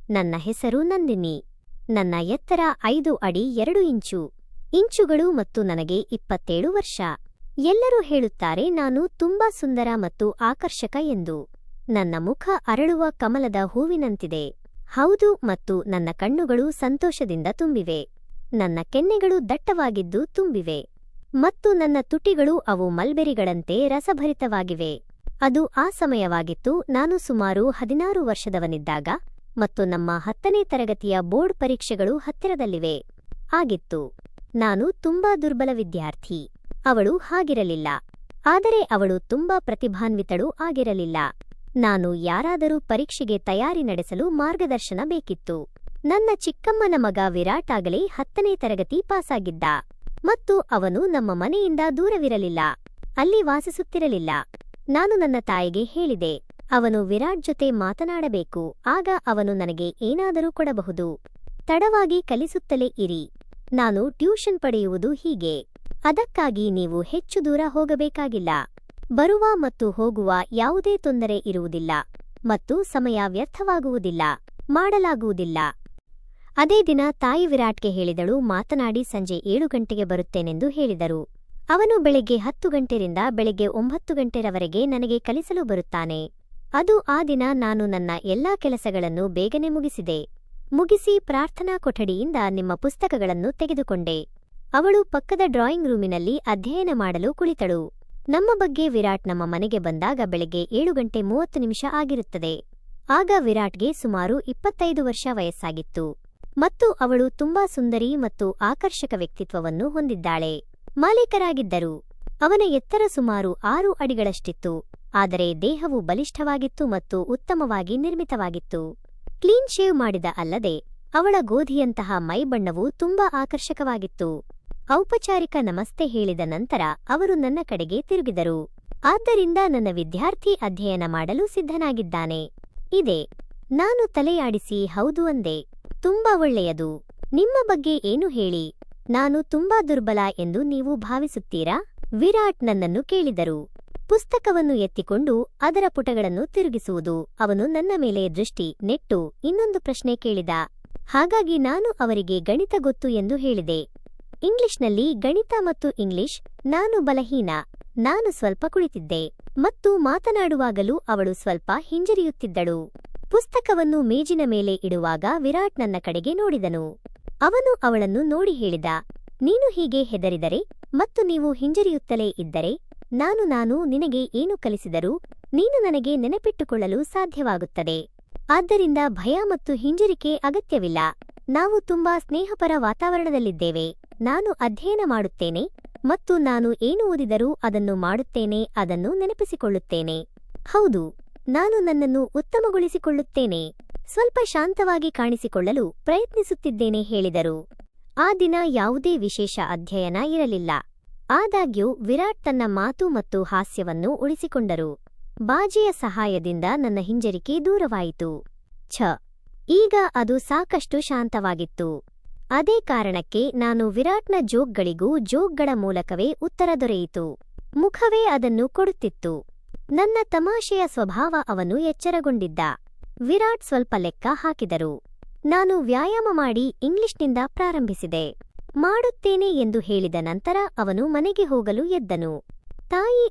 ನನ್ನ ಹೆಸರು ನಂದಿನಿ. ನನ್ನ ಎತ್ತರ 5 ಅಡಿ 2 ಇಂಚುಗಳು ಮತ್ತು ನನಗೆ 27 ವರ್ಷ. ಎಲ್ಲರೂ ಹೇಳುತ್ತಾರೆ ನಾನು ತುಂಬಾ ಸುಂದರ ಮತ್ತು ಆಕರ್ಷಕ ಎಂದು. ನನ್ನ ಮುಖ ಅರಳುವ ಕಮಲದ ಹೂವಿನಂತಿದೆ. ಹೌದು, ಮತ್ತು ನನ್ನ ಕಣ್ಣುಗಳು ಸಂತೋಷದಿಂದ ತುಂಬಿವೆ. ನನ್ನ ಕೆನ್ನೆಗಳು ದಟ್ಟವಾಗಿದ್ದು ತುಂಬಿವೆ. ಮತ್ತು ನನ್ನ ತುಟಿಗಳು ಅವು ಮಲ್ಬೆರಿಗಳಂತೆ ರಸಭರಿತವಾಗಿವೆ. ಅದು ಆ ಸಮಯವಾಗಿತ್ತು, ನಾನು ಸುಮಾರು 16 ವರ್ಷದವನಿದ್ದಾಗ, ಮತ್ತು ನಮ್ಮ 10ನೇ ತರಗತಿಯ ಬೋರ್ಡ್ ಪರೀಕ್ಷೆಗಳು ಹತ್ತಿರದಲ್ಲಿವೆ. ಆಗಿತ್ತು. ನಾನು ತುಂಬಾ ದುರ್ಬಲ ವಿದ್ಯಾರ್ಥಿ. ಅವಳು ಹಾಗಿರಲಿಲ್ಲ. ಆದರೆ ಅವಳು ತುಂಬಾ ಪ್ರತಿಭಾನ್ವಿತಳೂ ಆಗಿರಲಿಲ್ಲ. ನಾನು ಯಾರಾದರೂ ಪರೀಕ್ಷೆಗೆ ತಯಾರಿ ನಡೆಸಲು ಮಾರ್ಗದರ್ಶನ ಬೇಕಿತ್ತು. ನನ್ನ ಚಿಕ್ಕಮ್ಮನ ಮಗ ವಿರಾಟ್ ಆಗಲೇ 10ನೇ ತರಗತಿ ಪಾಸಾಗಿದ್ದ. ಮತ್ತು ಅವನು ನಮ್ಮ ಮನೆಯಿಂದ ದೂರವಿರಲಿಲ್ಲ, ಅಲ್ಲಿ ವಾಸಿಸುತ್ತಿರಲಿಲ್ಲ. ನಾನು ನನ್ನ ತಾಯಿಗೆ ಹೇಳಿದೆ, ಅವನು ವಿರಾಟ್ ಜೊತೆ ಮಾತನಾಡಬೇಕು, ಆಗ ಅವನು ನನಗೆ ಏನಾದರೂ ಕೊಡಬಹುದು. ತಡವಾಗಿ ಕಲಿಸುತ್ತಲೇ ಇರಿ. ನಾನು ಟ್ಯೂಷನ್ ಪಡೆಯುವುದು ಹೀಗೆ. ಅದಕ್ಕಾಗಿ ನೀವು ಹೆಚ್ಚು ದೂರ ಹೋಗಬೇಕಾಗಿಲ್ಲ. ಬರುವ ಮತ್ತು ಹೋಗುವ ಯಾವುದೇ ತೊಂದರೆ ಇರುವುದಿಲ್ಲ, ಮತ್ತು ಸಮಯ ವ್ಯರ್ಥವಾಗುವುದಿಲ್ಲ, ಮಾಡಲಾಗುವುದಿಲ್ಲ. ಅದೇ ದಿನ ತಾಯಿ ವಿರಾಟ್ಗೆ ಹೇಳಿದಳು, ಮಾತನಾಡಿ ಸಂಜೆ 7 ಗಂಟೆಗೆ ಬರುತ್ತೇನೆಂದು ಹೇಳಿದರು. ಅವನು ಬೆಳಗ್ಗೆ 10 ಗಂಟೆಯಿಂದ ಬೆಳಗ್ಗೆ 9 ಗಂಟೆರವರೆಗೆ ನನಗೆ ಕಲಿಸಲು ಬರುತ್ತಾನೆ. ಅದು ಆ ದಿನ ನಾನು ನನ್ನ ಎಲ್ಲಾ ಕೆಲಸಗಳನ್ನು ಬೇಗನೆ ಮುಗಿಸಿ ಪ್ರಾರ್ಥನಾ ಕೊಠಡಿಯಿಂದ ನಿಮ್ಮ ಪುಸ್ತಕಗಳನ್ನು ತೆಗೆದುಕೊಂಡೆ. ಅವಳು ಪಕ್ಕದ ಡ್ರಾಯಿಂಗ್ ರೂಮಿನಲ್ಲಿ ಅಧ್ಯಯನ ಮಾಡಲು ಕುಳಿತಳು. ನಮ್ಮ ಬಗ್ಗೆ ವಿರಾಟ್ ನಮ್ಮ ಮನೆಗೆ ಬಂದಾಗ ಬೆಳಗ್ಗೆ 7 ಗಂಟೆ 30 ನಿಮಿಷ ಆಗಿರುತ್ತದೆ. ಆಗ ವಿರಾಟ್ಗೆ ಸುಮಾರು 25 ವರ್ಷ ವಯಸ್ಸಾಗಿತ್ತು. ಮತ್ತು ಅವಳು ತುಂಬಾ ಸುಂದರಿ ಮತ್ತು ಆಕರ್ಷಕ ವ್ಯಕ್ತಿತ್ವವನ್ನು ಹೊಂದಿದ್ದಾಳೆ. ಮಾಲೀಕರಾಗಿದ್ದರು. ಅವನ ಎತ್ತರ ಸುಮಾರು 6 ಅಡಿಗಳಷ್ಟಿತ್ತು, ಆದರೆ ದೇಹವು ಬಲಿಷ್ಠವಾಗಿತ್ತು ಮತ್ತು ಉತ್ತಮವಾಗಿ ನಿರ್ಮಿತವಾಗಿತ್ತು. ಕ್ಲೀನ್ ಶೇವ್ ಮಾಡಿದ ಅಲ್ಲದೆ ಅವಳ ಗೋಧಿಯಂತಹ ಮೈಬಣ್ಣವು ತುಂಬಾ ಆಕರ್ಷಕವಾಗಿತ್ತು. ಔಪಚಾರಿಕ ನಮಸ್ತೆ ಹೇಳಿದ ನಂತರ ಅವರು ನನ್ನ ಕಡೆಗೆ ತಿರುಗಿದರು. ಆದ್ದರಿಂದ ನನ್ನ ವಿದ್ಯಾರ್ಥಿ ಅಧ್ಯಯನ ಮಾಡಲು ಸಿದ್ಧನಾಗಿದ್ದಾನೆ. ಇದೆ. ನಾನು ತಲೆಯಾಡಿಸಿ ಹೌದು ಅಂದೆ. ತುಂಬಾ ಒಳ್ಳೆಯದು. ನಿಮ್ಮ ಬಗ್ಗೆ ಏನು ಹೇಳಿ. ನಾನು ತುಂಬಾ ದುರ್ಬಲ ಎಂದು ನೀವು ಭಾವಿಸುತ್ತೀರಾ? ವಿರಾಟ್ ನನ್ನನ್ನು ಕೇಳಿದರು. ಪುಸ್ತಕವನ್ನು ಎತ್ತಿಕೊಂಡು ಅದರ ಪುಟಗಳನ್ನು ತಿರುಗಿಸುವುದು. ಅವನು ನನ್ನ ಮೇಲೆ ದೃಷ್ಟಿ ನೆಟ್ಟು ಇನ್ನೊಂದು ಪ್ರಶ್ನೆ ಕೇಳಿದ. ಹಾಗಾಗಿ ನಾನು ಅವರಿಗೆ ಗಣಿತ ಗೊತ್ತು ಎಂದು ಹೇಳಿದೆ. ಇಂಗ್ಲಿಷ್ನಲ್ಲಿ ಗಣಿತ ಮತ್ತು ಇಂಗ್ಲಿಷ್. ನಾನು ಬಲಹೀನ. ನಾನು ಸ್ವಲ್ಪ ಕುಳಿತಿದ್ದೆ. ಮತ್ತು ಮಾತನಾಡುವಾಗಲೂ ಅವಳು ಸ್ವಲ್ಪ ಹಿಂಜರಿಯುತ್ತಿದ್ದಳು. ಪುಸ್ತಕವನ್ನು ಮೇಜಿನ ಮೇಲೆ ಇಡುವಾಗ ವಿರಾಟ್ ನನ್ನ ಕಡೆಗೆ ನೋಡಿದನು. ಅವನು ಅವಳನ್ನು ನೋಡಿ ಹೇಳಿದ, ನೀನು ಹೀಗೆ ಹೆದರಿದರೆ ಮತ್ತು ನೀವು ಹಿಂಜರಿಯುತ್ತಲೇ ಇದ್ದರೆ ನಾನು ನಿನಗೆ ಏನು ಕಲಿಸಿದರೂ ನೀನು ನನಗೆ ನೆನಪಿಟ್ಟುಕೊಳ್ಳಲು ಸಾಧ್ಯವಾಗುತ್ತದೆ. ಆದ್ದರಿಂದ ಭಯ ಮತ್ತು ಹಿಂಜರಿಕೆ ಅಗತ್ಯವಿಲ್ಲ. ನಾವು ತುಂಬಾ ಸ್ನೇಹಪರ ವಾತಾವರಣದಲ್ಲಿದ್ದೇವೆ. ನಾನು ಅಧ್ಯಯನ ಮಾಡುತ್ತೇನೆ ಮತ್ತು ನಾನು ಏನು ಓದಿದರೂ ಅದನ್ನು ಮಾಡುತ್ತೇನೆ, ಅದನ್ನು ನೆನಪಿಸಿಕೊಳ್ಳುತ್ತೇನೆ. ಹೌದು, ನಾನು ನನ್ನನ್ನು ಉತ್ತಮಗೊಳಿಸಿಕೊಳ್ಳುತ್ತೇನೆ. ಸ್ವಲ್ಪ ಶಾಂತವಾಗಿ ಕಾಣಿಸಿಕೊಳ್ಳಲು ಪ್ರಯತ್ನಿಸುತ್ತಿದ್ದೇನೆ ಹೇಳಿದರು. ಆ ದಿನ ಯಾವುದೇ ವಿಶೇಷ ಅಧ್ಯಯನ ಇರಲಿಲ್ಲ. ಆದಾಗ್ಯೂ ವಿರಾಟ್ ತನ್ನ ಮಾತು ಮತ್ತು ಹಾಸ್ಯವನ್ನು ಉಳಿಸಿಕೊಂಡರು. ಬಾಜಿಯ ಸಹಾಯದಿಂದ ನನ್ನ ಹಿಂಜರಿಕೆ ದೂರವಾಯಿತು. ಈಗ ಅದು ಸಾಕಷ್ಟು ಶಾಂತವಾಗಿತ್ತು. ಅದೇ ಕಾರಣಕ್ಕೆ ನಾನು ವಿರಾಟ್ನ ಜೋಕ್ಗಳ ಮೂಲಕವೇ ಉತ್ತರ ದೊರೆಯಿತು. ಮುಖವೇ ಅದನ್ನು ಕೊಡುತ್ತಿತ್ತು. ನನ್ನ ತಮಾಷೆಯ ಸ್ವಭಾವ ಅವನು ಎಚ್ಚರಗೊಂಡಿದ್ದ. ವಿರಾಟ್ ಸ್ವಲ್ಪ ಲೆಕ್ಕ ಹಾಕಿದರು. ನಾನು ವ್ಯಾಯಾಮ ಮಾಡಿ ಇಂಗ್ಲಿಷ್ನಿಂದ ಪ್ರಾರಂಭಿಸಿದೆ. ಮಾಡುತ್ತೇನೆ ಎಂದು ಹೇಳಿದ ನಂತರ ಅವನು ಮನೆಗೆ ಹೋಗಲು ಎದ್ದನು. ತಾಯಿ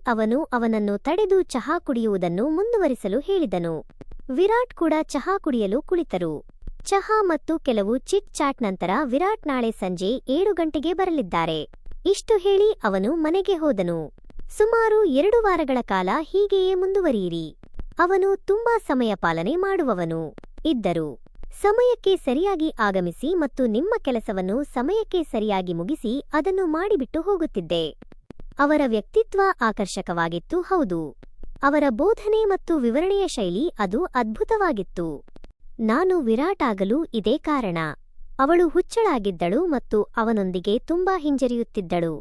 ಅವನನ್ನು ತಡೆದು ಚಹಾ ಕುಡಿಯುವುದನ್ನು ಮುಂದುವರಿಸಲು ಹೇಳಿದನು. ವಿರಾಟ್ ಕೂಡ ಚಹಾ ಕುಡಿಯಲು ಕುಳಿತರು. ಚಹಾ ಮತ್ತು ಕೆಲವು ಚಿಟ್ ಚಾಟ್ ನಂತರ ವಿರಾಟ್ ನಾಳೆ ಸಂಜೆ 7 ಗಂಟೆಗೆ ಬರಲಿದ್ದಾರೆ. ಇಷ್ಟು ಹೇಳಿ ಅವನು ಮನೆಗೆ ಹೋದನು. ಸುಮಾರು 2 ವಾರಗಳ ಕಾಲ ಹೀಗೆಯೇ ಮುಂದುವರಿಯಿರಿ. ಅವನು ತುಂಬಾ ಸಮಯ ಪಾಲನೆ ಮಾಡುವವನು ಇದ್ದರು. ಸಮಯಕ್ಕೆ ಸರಿಯಾಗಿ ಆಗಮಿಸಿ ಮತ್ತು ನಿಮ್ಮ ಕೆಲಸವನ್ನು ಸಮಯಕ್ಕೆ ಸರಿಯಾಗಿ ಮುಗಿಸಿ ಅದನ್ನು ಮಾಡಿಬಿಟ್ಟು ಹೋಗುತ್ತಿದ್ದೆ. ಅವರ ವ್ಯಕ್ತಿತ್ವ ಆಕರ್ಷಕವಾಗಿತ್ತು. ಹೌದು, ಅವರ ಬೋಧನೆ ಮತ್ತು ವಿವರಣೆಯ ಶೈಲಿ ಅದು ಅದ್ಭುತವಾಗಿತ್ತು. ನಾನು ವಿರಾಟ್ ಆಗಲು ಇದೇ ಕಾರಣ. ಅವಳು ಹುಚ್ಚಳಾಗಿದ್ದಳು ಮತ್ತು ಅವನೊಂದಿಗೆ ತುಂಬಾ ಹಿಂಜರಿಯುತ್ತಿದ್ದಳು.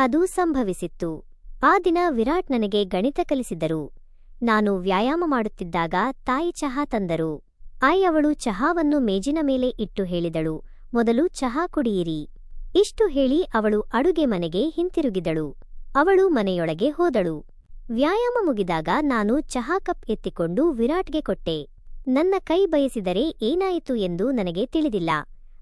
ಅದು ಸಂಭವಿಸಿತ್ತು. ಆ ದಿನ ವಿರಾಟ್ ನನಗೆ ಗಣಿತ ಕಲಿಸಿದರು. ನಾನು ವ್ಯಾಯಾಮ ಮಾಡುತ್ತಿದ್ದಾಗ ತಾಯಿ ಚಹಾ ತಂದರು. ಅವಳು ಚಹಾವನ್ನು ಮೇಜಿನ ಮೇಲೆ ಇಟ್ಟು ಹೇಳಿದಳು, ಮೊದಲು ಚಹಾ ಕುಡಿಯಿರಿ. ಇಷ್ಟು ಹೇಳಿ ಅವಳು ಅಡುಗೆ ಮನೆಗೆ ಹಿಂತಿರುಗಿದಳು. ಅವಳು ಮನೆಯೊಳಗೆ ಹೋದಳು. ವ್ಯಾಯಾಮ ಮುಗಿದಾಗ ನಾನು ಚಹಾ ಕಪ್ ಎತ್ತಿಕೊಂಡು ವಿರಾಟ್ಗೆ ಕೊಟ್ಟೆ. ನನ್ನ ಕೈ ಬಯಸಿದರೆ ಏನಾಯಿತು ಎಂದು ನನಗೆ ತಿಳಿದಿಲ್ಲ.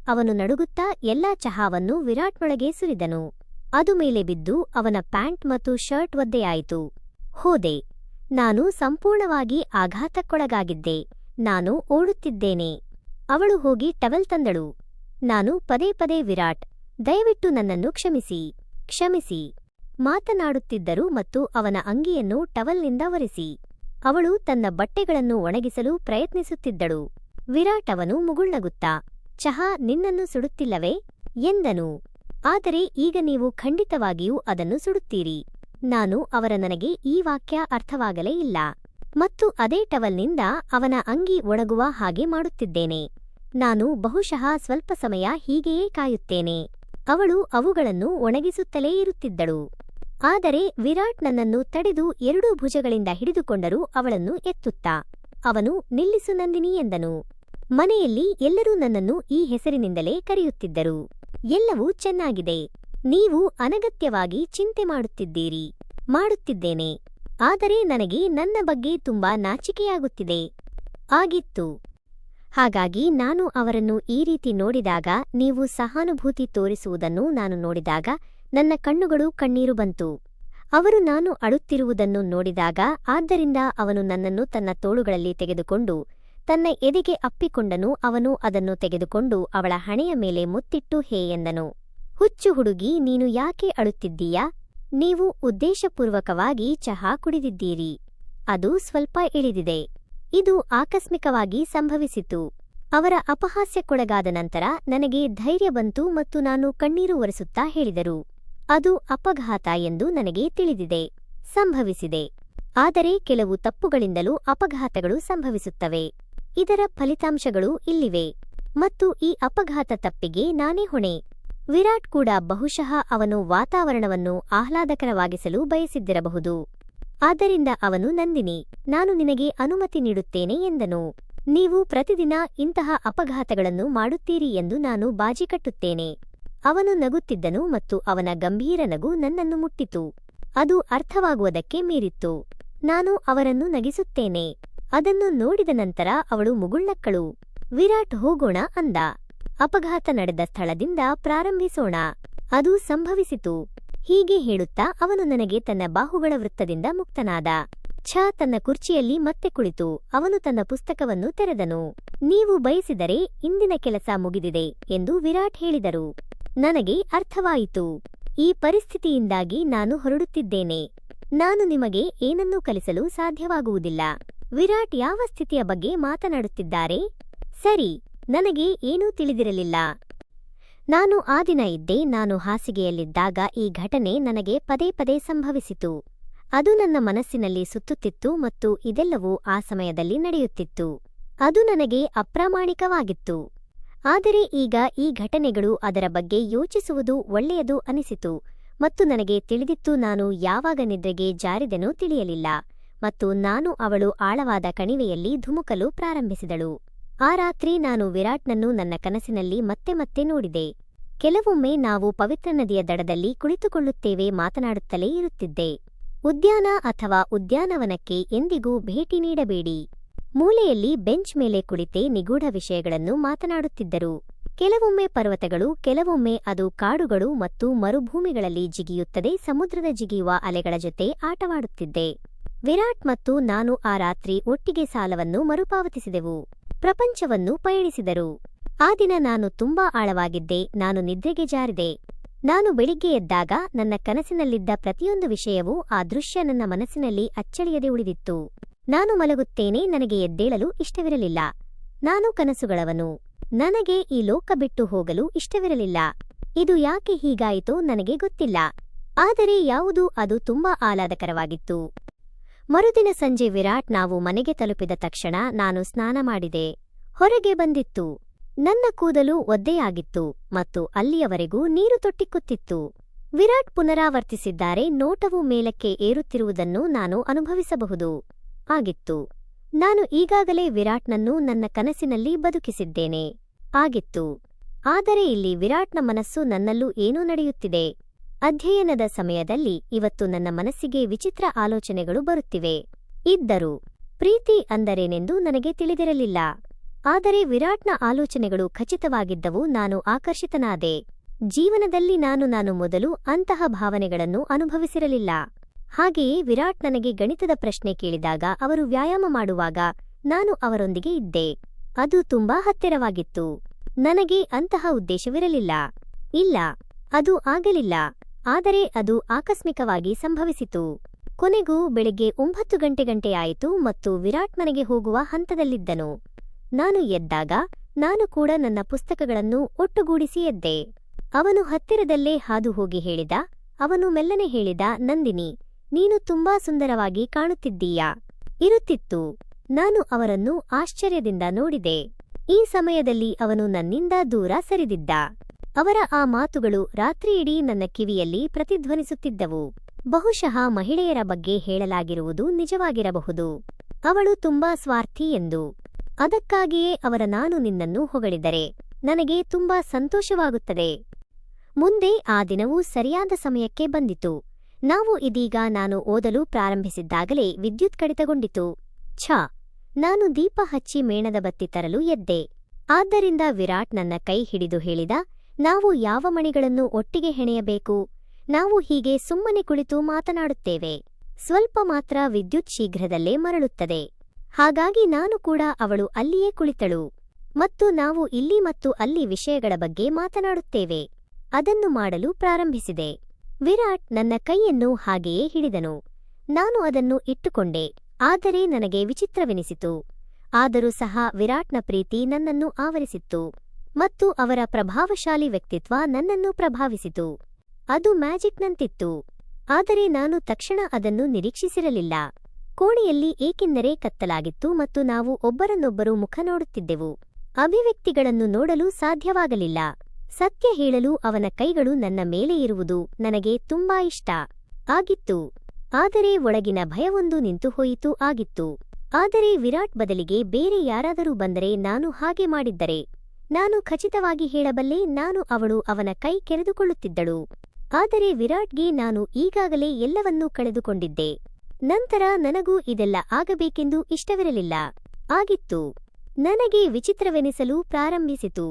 ಅವನು ನಡುಗುತ್ತಾ ಎಲ್ಲಾ ಚಹಾವನ್ನು ವಿರಾಟ್ನೊಳಗೆ ಸುರಿದನು. ಅದು ಮೇಲೆ ಬಿದ್ದು ಅವನ ಪ್ಯಾಂಟ್ ಮತ್ತು ಶರ್ಟ್ ಒದ್ದೆಯಾಯಿತು. ಹೋದೆ. ನಾನು ಸಂಪೂರ್ಣವಾಗಿ ಆಘಾತಕ್ಕೊಳಗಾಗಿದ್ದೆ. ನಾನು ಓಡುತ್ತಿದ್ದೇನೆ. ಅವಳು ಹೋಗಿ ಟವೆಲ್ ತಂದಳು. ನಾನು ಪದೇ ಪದೇ ವಿರಾಟ್, ದಯವಿಟ್ಟು ನನ್ನನ್ನು ಕ್ಷಮಿಸಿ, ಕ್ಷಮಿಸಿ ಮಾತನಾಡುತ್ತಿದ್ದರು ಮತ್ತು ಅವನ ಅಂಗಿಯನ್ನು ಟವಲ್ನಿಂದ ಒರೆಸಿ. ಅವಳು ತನ್ನ ಬಟ್ಟೆಗಳನ್ನು ಒಣಗಿಸಲು ಪ್ರಯತ್ನಿಸುತ್ತಿದ್ದಳು. ವಿರಾಟ್ ಅವನು ಮುಗುಳ್ನಗುತ್ತಾ, ಚಹಾ ನಿನ್ನನ್ನು ಸುಡುತ್ತಿಲ್ಲವೇ ಎಂದನು. ಆದರೆ ಈಗ ನೀವು ಖಂಡಿತವಾಗಿಯೂ ಅದನ್ನು ಸುಡುತ್ತೀರಿ. ನಾನು ನನಗೆ ಈ ವಾಕ್ಯ ಅರ್ಥವಾಗಲೇ ಇಲ್ಲ. ಮತ್ತು ಅದೇ ಟವಲ್ನಿಂದ ಅವನ ಅಂಗಿ ಒಣಗುವ ಹಾಗೆ ಮಾಡುತ್ತಿದ್ದೇನೆ. ನಾನು ಬಹುಶಃ ಸ್ವಲ್ಪ ಸಮಯ ಹೀಗೆಯೇ ಕಾಯುತ್ತೇನೆ. ಅವಳು ಅವುಗಳನ್ನು ಒಣಗಿಸುತ್ತಲೇ ಇರುತ್ತಿದ್ದಳು. ಆದರೆ ವಿರಾಟ್ ನನ್ನನ್ನು ತಡೆದು ಎರಡೂ ಭುಜಗಳಿಂದ ಹಿಡಿದುಕೊಂಡರೂ ಅವಳನ್ನು ಎತ್ತುತ್ತಾ, ಅವನು ನಿಲ್ಲಿಸು ನಂದಿನಿ ಎಂದನು. ಮನೆಯಲ್ಲಿ ಎಲ್ಲರೂ ನನ್ನನ್ನು ಈ ಹೆಸರಿನಿಂದಲೇ ಕರೆಯುತ್ತಿದ್ದರು. ಎಲ್ಲವೂ ಚೆನ್ನಾಗಿದೆ. ನೀವು ಅನಗತ್ಯವಾಗಿ ಚಿಂತೆ ಮಾಡುತ್ತಿದ್ದೀರಿ. ಮಾಡುತ್ತಿದ್ದೇನೆ. ಆದರೆ ನನಗೆ ನನ್ನ ಬಗ್ಗೆ ತುಂಬಾ ನಾಚಿಕೆಯಾಗುತ್ತಿದೆ. ಆಗಿತ್ತು. ಹಾಗಾಗಿ ನಾನು ಅವರನ್ನು ಈ ರೀತಿ ನೋಡಿದಾಗ, ನೀವು ಸಹಾನುಭೂತಿ ತೋರಿಸುವುದನ್ನು ನಾನು ನೋಡಿದಾಗ ನನ್ನ ಕಣ್ಣುಗಳು ಕಣ್ಣೀರು ಬಂತು. ಅವರು ನಾನು ಅಳುತ್ತಿರುವುದನ್ನು ನೋಡಿದಾಗ, ಆದ್ದರಿಂದ ಅವನು ನನ್ನನ್ನು ತನ್ನ ತೋಳುಗಳಲ್ಲಿ ತೆಗೆದುಕೊಂಡು ತನ್ನ ಎದೆಗೆ ಅಪ್ಪಿಕೊಂಡನು. ಅವನು ಅದನ್ನು ತೆಗೆದುಕೊಂಡು ಅವಳ ಹಣೆಯ ಮೇಲೆ ಮುತ್ತಿಟ್ಟು ಹೇ ಎಂದನು. ಹುಚ್ಚು ಹುಡುಗಿ, ನೀನು ಯಾಕೆ ಅಳುತ್ತಿದ್ದೀಯಾ? ನೀವು ಉದ್ದೇಶಪೂರ್ವಕವಾಗಿ ಚಹಾ ಕುಡಿದಿದ್ದೀರಿ. ಅದು ಸ್ವಲ್ಪ ಇಳಿದಿದೆ. ಇದು ಆಕಸ್ಮಿಕವಾಗಿ ಸಂಭವಿಸಿತು. ಅವರ ಅಪಹಾಸ್ಯಕ್ಕೊಳಗಾದ ನಂತರ ನನಗೆ ಧೈರ್ಯ ಬಂತು ಮತ್ತು ನಾನು ಕಣ್ಣೀರು ಒರೆಸುತ್ತಾ ಹೇಳಿದರು, ಅದು ಅಪಘಾತ ಎಂದು ನನಗೆ ತಿಳಿದಿದೆ, ಸಂಭವಿಸಿದೆ. ಆದರೆ ಕೆಲವು ತಪ್ಪುಗಳಿಂದಲೂ ಅಪಘಾತಗಳು ಸಂಭವಿಸುತ್ತವೆ. ಇದರ ಫಲಿತಾಂಶಗಳು ಇಲ್ಲಿವೆ. ಮತ್ತು ಈ ಅಪಘಾತ ತಪ್ಪಿಗೆ ನಾನೇ ಹೊಣೆ. ವಿರಾಟ್ ಕೂಡ ಬಹುಶಃ ಅವನು ವಾತಾವರಣವನ್ನು ಆಹ್ಲಾದಕರವಾಗಿಸಲು ಬಯಸಿದ್ದಿರಬಹುದು. ಆದ್ದರಿಂದ ಅವನು ನಂದಿನಿ, ನಾನು ನಿನಗೆ ಅನುಮತಿ ನೀಡುತ್ತೇನೆ ಎಂದನು. ನೀವು ಪ್ರತಿದಿನ ಇಂತಹ ಅಪಘಾತಗಳನ್ನು ಮಾಡುತ್ತೀರಿ ಎಂದು ನಾನು ಬಾಜಿ ಕಟ್ಟುತ್ತೇನೆ. ಅವನು ನಗುತ್ತಿದ್ದನು ಮತ್ತು ಅವನ ಗಂಭೀರ ನಗು ನನ್ನನ್ನು ಮುಟ್ಟಿತು. ಅದು ಅರ್ಥವಾಗುವುದಕ್ಕೆ ಮೀರಿತ್ತು. ನಾನು ಅವರನ್ನು ನಗಿಸುತ್ತೇನೆ. ಅದನ್ನು ನೋಡಿದ ನಂತರ ಅವಳು ಮುಗುಳ್ನಕ್ಕಳು. ವಿರಾಟ್ ಹೋಗೋಣ ಅಂದ. ಅಪಘಾತ ನಡೆದ ಸ್ಥಳದಿಂದ ಪ್ರಾರಂಭಿಸೋಣ. ಅದು ಸಂಭವಿಸಿತು. ಹೀಗೆ ಹೇಳುತ್ತಾ ಅವನು ನನಗೆ ತನ್ನ ಬಾಹುಗಳ ವೃತ್ತದಿಂದ ಮುಕ್ತನಾದ. ತನ್ನ ಕುರ್ಚಿಯಲ್ಲಿ ಮತ್ತೆ ಕುಳಿತು ಅವನು ತನ್ನ ಪುಸ್ತಕವನ್ನು ತೆರೆದನು. ನೀವು ಬಯಸಿದರೆ ಇಂದಿನ ಕೆಲಸ ಮುಗಿದಿದೆ ಎಂದು ವಿರಾಟ್ ಹೇಳಿದರು. ನನಗೆ ಅರ್ಥವಾಯಿತು. ಈ ಪರಿಸ್ಥಿತಿಯಿಂದಾಗಿ ನಾನು ಹೊರಡುತ್ತಿದ್ದೇನೆ. ನಾನು ನಿಮಗೆ ಏನನ್ನೂ ಕಲಿಸಲು ಸಾಧ್ಯವಾಗುವುದಿಲ್ಲ. ವಿರಾಟ್ ಯಾವ ಸ್ಥಿತಿಯ ಬಗ್ಗೆ ಮಾತನಾಡುತ್ತಿದ್ದಾರೆ? ಸರಿ, ನನಗೆ ಏನೂ ತಿಳಿದಿರಲಿಲ್ಲ. ನಾನು ಆ ದಿನ ಇದ್ದೆ. ನಾನು ಹಾಸಿಗೆಯಲ್ಲಿದ್ದಾಗ ಈ ಘಟನೆ ನನಗೆ ಪದೇ ಪದೇ ಸಂಭವಿಸಿತು. ಅದು ನನ್ನ ಮನಸ್ಸಿನಲ್ಲಿ ಸುತ್ತುತ್ತಿತ್ತು ಮತ್ತು ಇದೆಲ್ಲವೂ ಆ ಸಮಯದಲ್ಲಿ ನಡೆಯುತ್ತಿತ್ತು. ಅದು ನನಗೆ ಅಪ್ರಾಮಾಣಿಕವಾಗಿತ್ತು. ಆದರೆ ಈಗ ಈ ಘಟನೆಗಳು, ಅದರ ಬಗ್ಗೆ ಯೋಚಿಸುವುದು ಒಳ್ಳೆಯದು ಅನಿಸಿತು ಮತ್ತು ನನಗೆ ತಿಳಿದಿತ್ತು. ನಾನು ಯಾವಾಗ ನಿದ್ರೆಗೆ ಜಾರಿದೆನೋ ತಿಳಿಯಲಿಲ್ಲ ಮತ್ತು ನಾನು ಅವಳು ಆಳವಾದ ಕಣಿವೆಯಲ್ಲಿ ಧುಮುಕಲು ಪ್ರಾರಂಭಿಸಿದಳು. ಆ ರಾತ್ರಿ ನಾನು ವಿರಾಟ್ನನ್ನು ನನ್ನ ಕನಸಿನಲ್ಲಿ ಮತ್ತೆ ಮತ್ತೆ ನೋಡಿದೆ. ಕೆಲವೊಮ್ಮೆ ನಾವು ಪವಿತ್ರ ನದಿಯ ದಡದಲ್ಲಿ ಕುಳಿತುಕೊಳ್ಳುತ್ತೇವೆ, ಮಾತನಾಡುತ್ತಲೇ ಇರುತ್ತಿದ್ದೆ. ಉದ್ಯಾನ ಅಥವಾ ಉದ್ಯಾನವನಕ್ಕೆ ಎಂದಿಗೂ ಭೇಟಿ ನೀಡಬೇಡಿ. ಮೂಲೆಯಲ್ಲಿ ಬೆಂಚ್ ಮೇಲೆ ಕುಳಿತೇ ನಿಗೂಢ ವಿಷಯಗಳನ್ನು ಮಾತನಾಡುತ್ತಿದ್ದರು. ಕೆಲವೊಮ್ಮೆ ಪರ್ವತಗಳು, ಕೆಲವೊಮ್ಮೆ ಅದು ಕಾಡುಗಳು ಮತ್ತು ಮರುಭೂಮಿಗಳಲ್ಲಿ ಜಿಗಿಯುತ್ತದೆ. ಸಮುದ್ರದ ಜಿಗಿಯುವ ಅಲೆಗಳ ಜೊತೆ ಆಟವಾಡುತ್ತಿದ್ದೆ. ವಿರಾಟ್ ಮತ್ತು ನಾನು ಆ ರಾತ್ರಿ ಒಟ್ಟಿಗೆ ಸಾಲವನ್ನು ಮರುಪಾವತಿಸಿದೆವು. ಪ್ರಪಂಚವನ್ನು ಪಯಣಿಸಿದರು. ಆ ದಿನ ನಾನು ತುಂಬಾ ಆಳವಾಗಿದ್ದೆ. ನಾನು ನಿದ್ರೆಗೆ ಜಾರಿದೆ. ನಾನು ಬೆಳಿಗ್ಗೆ ಎದ್ದಾಗ ನನ್ನ ಕನಸಿನಲ್ಲಿದ್ದ ಪ್ರತಿಯೊಂದು ವಿಷಯವೂ, ಆ ದೃಶ್ಯ ನನ್ನ ಮನಸ್ಸಿನಲ್ಲಿ ಅಚ್ಚಳಿಯದೆ ಉಳಿದಿತ್ತು. ನಾನು ಮಲಗುತ್ತೇನೆ. ನನಗೆ ಎದ್ದೇಳಲು ಇಷ್ಟವಿರಲಿಲ್ಲ. ನಾನು ಕನಸುಗಳವನು. ನನಗೆ ಈ ಲೋಕ ಬಿಟ್ಟು ಹೋಗಲು ಇಷ್ಟವಿರಲಿಲ್ಲ. ಇದು ಯಾಕೆ ಹೀಗಾಯಿತೋ ನನಗೆ ಗೊತ್ತಿಲ್ಲ. ಆದರೆ ಅದು ತುಂಬಾ ಆಹ್ಲಾದಕರವಾಗಿತ್ತು. ಮರುದಿನ ಸಂಜೆ ವಿರಾಟ್ ನಾವು ಮನೆಗೆ ತಲುಪಿದ ತಕ್ಷಣ ನಾನು ಸ್ನಾನ ಮಾಡಿದೆ. ಹೊರಗೆ ಬಂದಿತ್ತು. ನನ್ನ ಕೂದಲು ಒದ್ದೆಯಾಗಿತ್ತು ಮತ್ತು ಅಲ್ಲಿಯವರೆಗೂ ನೀರು ತೊಟ್ಟಿಕ್ಕುತ್ತಿತ್ತು. ವಿರಾಟ್ ಪುನರಾವರ್ತಿಸಿದ್ದಾರೆ. ನೋಟವು ಮೇಲಕ್ಕೆ ಏರುತ್ತಿರುವುದನ್ನು ನಾನು ಅನುಭವಿಸಬಹುದು ಆಗಿತ್ತು. ನಾನು ಈಗಾಗಲೇ ವಿರಾಟ್ನನ್ನು ನನ್ನ ಕನಸಿನಲ್ಲಿ ಬದುಕಿಸಿದ್ದೇನೆ ಆಗಿತ್ತು. ಆದರೆ ಇಲ್ಲಿ ವಿರಾಟ್ನ ಮನಸ್ಸು ನನ್ನಲ್ಲೂ ಏನೋ ನಡೆಯುತ್ತಿದೆ. ಅಧ್ಯಯನದ ಸಮಯದಲ್ಲಿ ಇವತ್ತು ನನ್ನ ಮನಸ್ಸಿಗೆ ವಿಚಿತ್ರ ಆಲೋಚನೆಗಳು ಬರುತ್ತಿವೆ. ಇದ್ದರು. ಪ್ರೀತಿ ಅಂದರೇನೆಂದು ನನಗೆ ತಿಳಿದಿರಲಿಲ್ಲ. ಆದರೆ ವಿರಾಟ್ನ ಆಲೋಚನೆಗಳು ಖಚಿತವಾಗಿದ್ದವು. ನಾನು ಆಕರ್ಷಿತನಾದೆ. ಜೀವನದಲ್ಲಿ ನಾನು ಮೊದಲು ಅಂತಹ ಭಾವನೆಗಳನ್ನು ಅನುಭವಿಸಿರಲಿಲ್ಲ. ಹಾಗೆಯೇ ವಿರಾಟ್ ನನಗೆ ಗಣಿತದ ಪ್ರಶ್ನೆ ಕೇಳಿದಾಗ, ಅವರು ವ್ಯಾಯಾಮ ಮಾಡುವಾಗ ನಾನು ಅವರೊಂದಿಗೆ ಇದ್ದೆ. ಅದು ತುಂಬಾ ಹತ್ತಿರವಾಗಿತ್ತು. ನನಗೆ ಅಂತಹ ಉದ್ದೇಶವಿರಲಿಲ್ಲ. ಇಲ್ಲ, ಅದು ಆಗಲಿಲ್ಲ. ಆದರೆ ಅದು ಆಕಸ್ಮಿಕವಾಗಿ ಸಂಭವಿಸಿತು. ಕೊನೆಗೂ ಬೆಳಿಗ್ಗೆ 9 ಗಂಟೆಯಾಯಿತು ಮತ್ತು ವಿರಾಟ್ ಮನೆಗೆ ಹೋಗುವ ಹಂತದಲ್ಲಿದ್ದನು. ನಾನು ಎದ್ದಾಗ ನಾನು ಕೂಡ ನನ್ನ ಪುಸ್ತಕಗಳನ್ನು ಒಟ್ಟುಗೂಡಿಸಿ ಎದ್ದೆ. ಅವನು ಹತ್ತಿರದಲ್ಲೇ ಹಾದು ಹೋಗಿ ಹೇಳಿದ. ಅವನು ಮೆಲ್ಲನೆ ಹೇಳಿದ, ನಂದಿನಿ, ನೀನು ತುಂಬಾ ಸುಂದರವಾಗಿ ಕಾಣುತ್ತಿದ್ದೀಯಾ. ಇರುತ್ತಿತ್ತು. ನಾನು ಅವರನ್ನು ಆಶ್ಚರ್ಯದಿಂದ ನೋಡಿದೆ. ಈ ಸಮಯದಲ್ಲಿ ಅವನು ನನ್ನಿಂದ ದೂರ ಸರಿದಿದ್ದ. ಅವರ ಆ ಮಾತುಗಳು ರಾತ್ರಿಯಿಡೀ ನನ್ನ ಕಿವಿಯಲ್ಲಿ ಪ್ರತಿಧ್ವನಿಸುತ್ತಿದ್ದವು. ಬಹುಶಃ ಮಹಿಳೆಯರ ಬಗ್ಗೆ ಹೇಳಲಾಗಿರುವುದು ನಿಜವಾಗಿರಬಹುದು. ಅವಳು ತುಂಬಾ ಸ್ವಾರ್ಥಿ ಎಂದು. ಅದಕ್ಕಾಗಿಯೇ ನಾನು ನಿನ್ನನ್ನು ಹೊಗಳಿದರೆ ನನಗೆ ತುಂಬಾ ಸಂತೋಷವಾಗುತ್ತದೆ. ಮುಂದೆ ಆ ದಿನವೂ ಸರಿಯಾದ ಸಮಯಕ್ಕೆ ಬಂದಿತು. ನಾನು ಓದಲು ಪ್ರಾರಂಭಿಸಿದ್ದಾಗಲೇ ವಿದ್ಯುತ್ ಕಡಿತಗೊಂಡಿತು. ನಾನು ದೀಪ ಹಚ್ಚಿ ಮೇಣದ ಬತ್ತಿ ತರಲು ಎದ್ದೆ. ಆದ್ದರಿಂದ ವಿರಾಟ್ ನನ್ನ ಕೈ ಹಿಡಿದು ಹೇಳಿದ, ನಾವು ಯಾವ ಮಣಿಗಳನ್ನು ಒಟ್ಟಿಗೆ ಹೆಣೆಯಬೇಕು? ನಾವು ಹೀಗೆ ಸುಮ್ಮನೆ ಕುಳಿತು ಮಾತನಾಡುತ್ತೇವೆ. ಸ್ವಲ್ಪ ಮಾತ್ರ ವಿದ್ಯುತ್ ಶೀಘ್ರದಲ್ಲೇ ಮರಳುತ್ತದೆ. ಹಾಗಾಗಿ ನಾನು ಕೂಡ ಅವಳು ಅಲ್ಲಿಯೇ ಕುಳಿತಳು ಮತ್ತು ನಾವು ಇಲ್ಲಿ ಮತ್ತು ಅಲ್ಲಿ ವಿಷಯಗಳ ಬಗ್ಗೆ ಮಾತನಾಡುತ್ತೇವೆ. ಅದನ್ನು ಮಾಡಲು ಪ್ರಾರಂಭಿಸಿದೆ. ವಿರಾಟ್ ನನ್ನ ಕೈಯನ್ನು ಹಾಗೆಯೇ ಹಿಡಿದನು. ನಾನು ಅದನ್ನು ಇಟ್ಟುಕೊಂಡೆ. ಆದರೆ ನನಗೆ ವಿಚಿತ್ರವೆನಿಸಿತು. ಆದರೂ ಸಹ ವಿರಾಟ್ನ ಪ್ರೀತಿ ನನ್ನನ್ನು ಆವರಿಸಿತ್ತು ಮತ್ತು ಅವರ ಪ್ರಭಾವಶಾಲಿ ವ್ಯಕ್ತಿತ್ವ ನನ್ನನ್ನು ಪ್ರಭಾವಿಸಿತು. ಅದು ಮ್ಯಾಜಿಕ್ನಂತಿತ್ತು. ಆದರೆ ನಾನು ತಕ್ಷಣ ಅದನ್ನು ನಿರೀಕ್ಷಿಸಿರಲಿಲ್ಲ. ಕೋಣೆಯಲ್ಲಿ ಏಕೆಂದರೆ ಕತ್ತಲಾಗಿತ್ತು ಮತ್ತು ನಾವು ಒಬ್ಬರನ್ನೊಬ್ಬರು ಮುಖ ನೋಡುತ್ತಿದ್ದೆವು. ಅಭಿವ್ಯಕ್ತಿಗಳನ್ನು ನೋಡಲು ಸಾಧ್ಯವಾಗಲಿಲ್ಲ. ಸತ್ಯ ಹೇಳಲು ಅವನ ಕೈಗಳು ನನ್ನ ಮೇಲೆ ಇರುವುದು ನನಗೆ ತುಂಬಾ ಇಷ್ಟ ಆಗಿತ್ತು. ಆದರೆ ಒಳಗಿನ ಭಯವೊಂದು ನಿಂತು ಹೋಯಿತು ಆಗಿತ್ತು. ಆದರೆ ವಿರಾಟ್ ಬದಲಿಗೆ ಬೇರೆ ಯಾರಾದರೂ ಬಂದರೆ, ನಾನು ಹಾಗೆ ಮಾಡಿದ್ದರೆ ನಾನು ಖಚಿತವಾಗಿ ಹೇಳಬಲ್ಲೆ, ಅವಳು ಅವನ ಕೈ ಕೆರೆದುಕೊಳ್ಳುತ್ತಿದ್ದಳು. ಆದರೆ ವಿರಾಟ್ಗೆ ನಾನು ಈಗಾಗಲೇ ಎಲ್ಲವನ್ನೂ ಕಳೆದುಕೊಂಡಿದ್ದೆ. ನಂತರ ನನಗೂ ಇದೆಲ್ಲ ಆಗಬೇಕೆಂದು ಇಷ್ಟವಿರಲಿಲ್ಲ ಆಗಿತ್ತು. ನನಗೆ ವಿಚಿತ್ರವೆನಿಸಲು ಪ್ರಾರಂಭಿಸಿತು.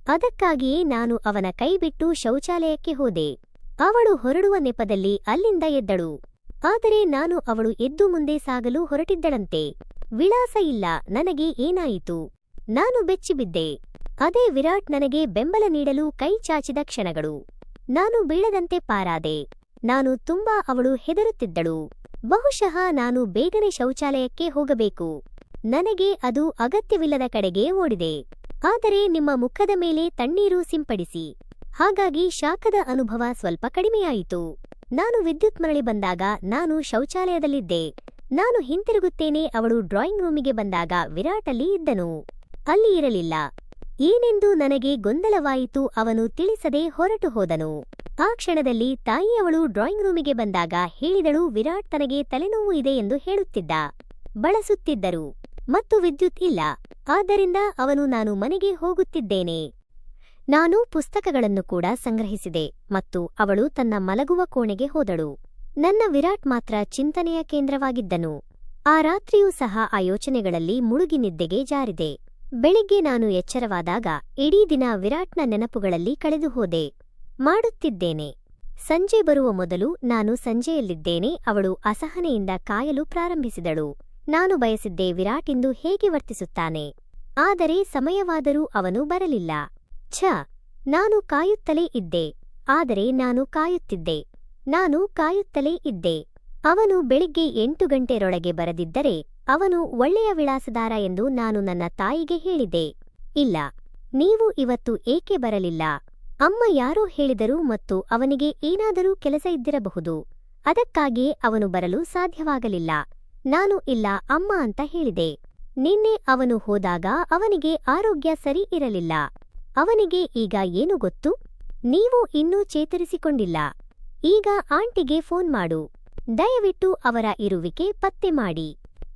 ಅದಕ್ಕಾಗಿಯೇ ನಾನು ಅವನ ಕೈ ಬಿಟ್ಟು ಶೌಚಾಲಯಕ್ಕೆ ಹೋದೆ. ಅವಳು ಹೊರಡುವ ನೆಪದಲ್ಲಿ ಅಲ್ಲಿಂದ ಎದ್ದಳು. ಆದರೆ ಅವಳು ಎದ್ದು ಮುಂದೆ ಸಾಗಲು ಹೊರಟಿದ್ದಳಂತೆ. ವಿಳಾಸ ಇಲ್ಲ. ನನಗೆ ಏನಾಯಿತು? ನಾನು ಬೆಚ್ಚಿಬಿದ್ದೆ. ಅದೇ ವಿರಾಟ್ ನನಗೆ ಬೆಂಬಲ ನೀಡಲು ಕೈ ಚಾಚಿದ ಕ್ಷಣಗಳು. ನಾನು ಬೀಳದಂತೆ ಪಾರಾದೆ. ಅವಳು ಹೆದರುತ್ತಿದ್ದಳು. ಬಹುಶಃ ನಾನು ಬೇಗನೆ ಶೌಚಾಲಯಕ್ಕೆ ಹೋಗಬೇಕು. ನನಗೆ ಅದು ಅಗತ್ಯವಿಲ್ಲದ ಕಡೆಗೆ ಓಡಿದೆ. ಆದರೆ ನಿಮ್ಮ ಮುಖದ ಮೇಲೆ ತಣ್ಣೀರು ಸಿಂಪಡಿಸಿ. ಹಾಗಾಗಿ ಶಾಖದ ಅನುಭವ ಸ್ವಲ್ಪ ಕಡಿಮೆಯಾಯಿತು. ನಾನು ವಿದ್ಯುತ್ ಮರಳಿ ಬಂದಾಗ ನಾನು ಶೌಚಾಲಯದಲ್ಲಿದ್ದೆ. ನಾನು ಹಿಂತಿರುಗುತ್ತೇನೆ. ಅವಳು ಡ್ರಾಯಿಂಗ್ ರೂಮಿಗೆ ಬಂದಾಗ ವಿರಾಟ್ ಅಲ್ಲಿ ಇದ್ದನು. ಅಲ್ಲಿ ಇರಲಿಲ್ಲ. ಏನೆಂದು ನನಗೆ ಗೊಂದಲವಾಯಿತು. ಅವನು ತಿಳಿಸದೆ ಹೊರಟು ಹೋದನು. ಆ ಕ್ಷಣದಲ್ಲಿ ತಾಯಿಯವಳು ಡ್ರಾಯಿಂಗ್ ರೂಮಿಗೆ ಬಂದಾಗ ಹೇಳಿದಳು, ವಿರಾಟ್ ತನಗೆ ತಲೆನೋವು ಇದೆ ಎಂದು ಹೇಳುತ್ತಿದ್ದ. ಬಳಸುತ್ತಿದ್ದರು ಮತ್ತು ವಿದ್ಯುತ್ ಇಲ್ಲ. ಆದ್ದರಿಂದ ನಾನು ಮನೆಗೆ ಹೋಗುತ್ತಿದ್ದೇನೆ. ನಾನು ಪುಸ್ತಕಗಳನ್ನು ಕೂಡ ಸಂಗ್ರಹಿಸಿದೆ ಮತ್ತು ಅವಳು ತನ್ನ ಮಲಗುವ ಕೋಣೆಗೆ ಹೋದಳು. ನನ್ನ ವಿರಾಟ್ ಮಾತ್ರ ಚಿಂತನೆಯ ಕೇಂದ್ರವಾಗಿದ್ದನು. ಆ ರಾತ್ರಿಯೂ ಸಹ ಆ ಯೋಚನೆಗಳಲ್ಲಿ ಮುಳುಗಿ ನಿದ್ದೆಗೆ ಜಾರಿದೆ. ಬೆಳಿಗ್ಗೆ ನಾನು ಎಚ್ಚರವಾದಾಗ ಇಡೀ ದಿನ ವಿರಾಟ್ನ ನೆನಪುಗಳಲ್ಲಿ ಕಳೆದು ಹೋದೆ. ಮಾಡುತ್ತಿದ್ದೇನೆ. ಸಂಜೆ ಬರುವ ಮೊದಲು ನಾನು ಸಂಜೆಯಲ್ಲಿದ್ದೇನೆ. ಅವಳು ಅಸಹನೆಯಿಂದ ಕಾಯಲು ಪ್ರಾರಂಭಿಸಿದಳು. ನಾನು ಬಯಸಿದ್ದೆ ವಿರಾಟ್ ಇಂದು ಹೇಗೆ ವರ್ತಿಸುತ್ತಾನೆ. ಆದರೆ ಸಮಯವಾದರೂ ಅವನು ಬರಲಿಲ್ಲ. ನಾನು ಕಾಯುತ್ತಲೇ ಇದ್ದೆ. ಆದರೆ ನಾನು ಕಾಯುತ್ತಲೇ ಇದ್ದೆ. ಅವನು ಬೆಳಿಗ್ಗೆ 8 ಗಂಟೆರೊಳಗೆ ಬರದಿದ್ದರೆ ಅವನು ಒಳ್ಳೆಯ ವಿಳಾಸದಾರ ಎಂದು ನಾನು ನನ್ನ ತಾಯಿಗೆ ಹೇಳಿದೆ. ಇಲ್ಲ, ನೀವು ಇವತ್ತು ಏಕೆ ಬರಲಿಲ್ಲ? ಅಮ್ಮ ಯಾರೋ ಹೇಳಿದರು ಮತ್ತು ಅವನಿಗೆ ಏನಾದರೂ ಕೆಲಸ ಇದ್ದಿರಬಹುದು. ಅದಕ್ಕಾಗಿಯೇ ಅವನು ಬರಲು ಸಾಧ್ಯವಾಗಲಿಲ್ಲ. ನಾನು ಇಲ್ಲ ಅಮ್ಮ ಅಂತ ಹೇಳಿದೆ. ನಿನ್ನೆ ಅವನು ಹೋದಾಗ ಅವನಿಗೆ ಆರೋಗ್ಯ ಸರಿ ಇರಲಿಲ್ಲ. ಅವನಿಗೆ ಈಗ ಏನು ಗೊತ್ತು? ನೀವು ಇನ್ನೂ ಚೇತರಿಸಿಕೊಂಡಿಲ್ಲ. ಈಗ ಆಂಟಿಗೆ ಫೋನ್ ಮಾಡು. ದಯವಿಟ್ಟು ಅವರ ಇರುವಿಕೆ ಪತ್ತೆ ಮಾಡಿ.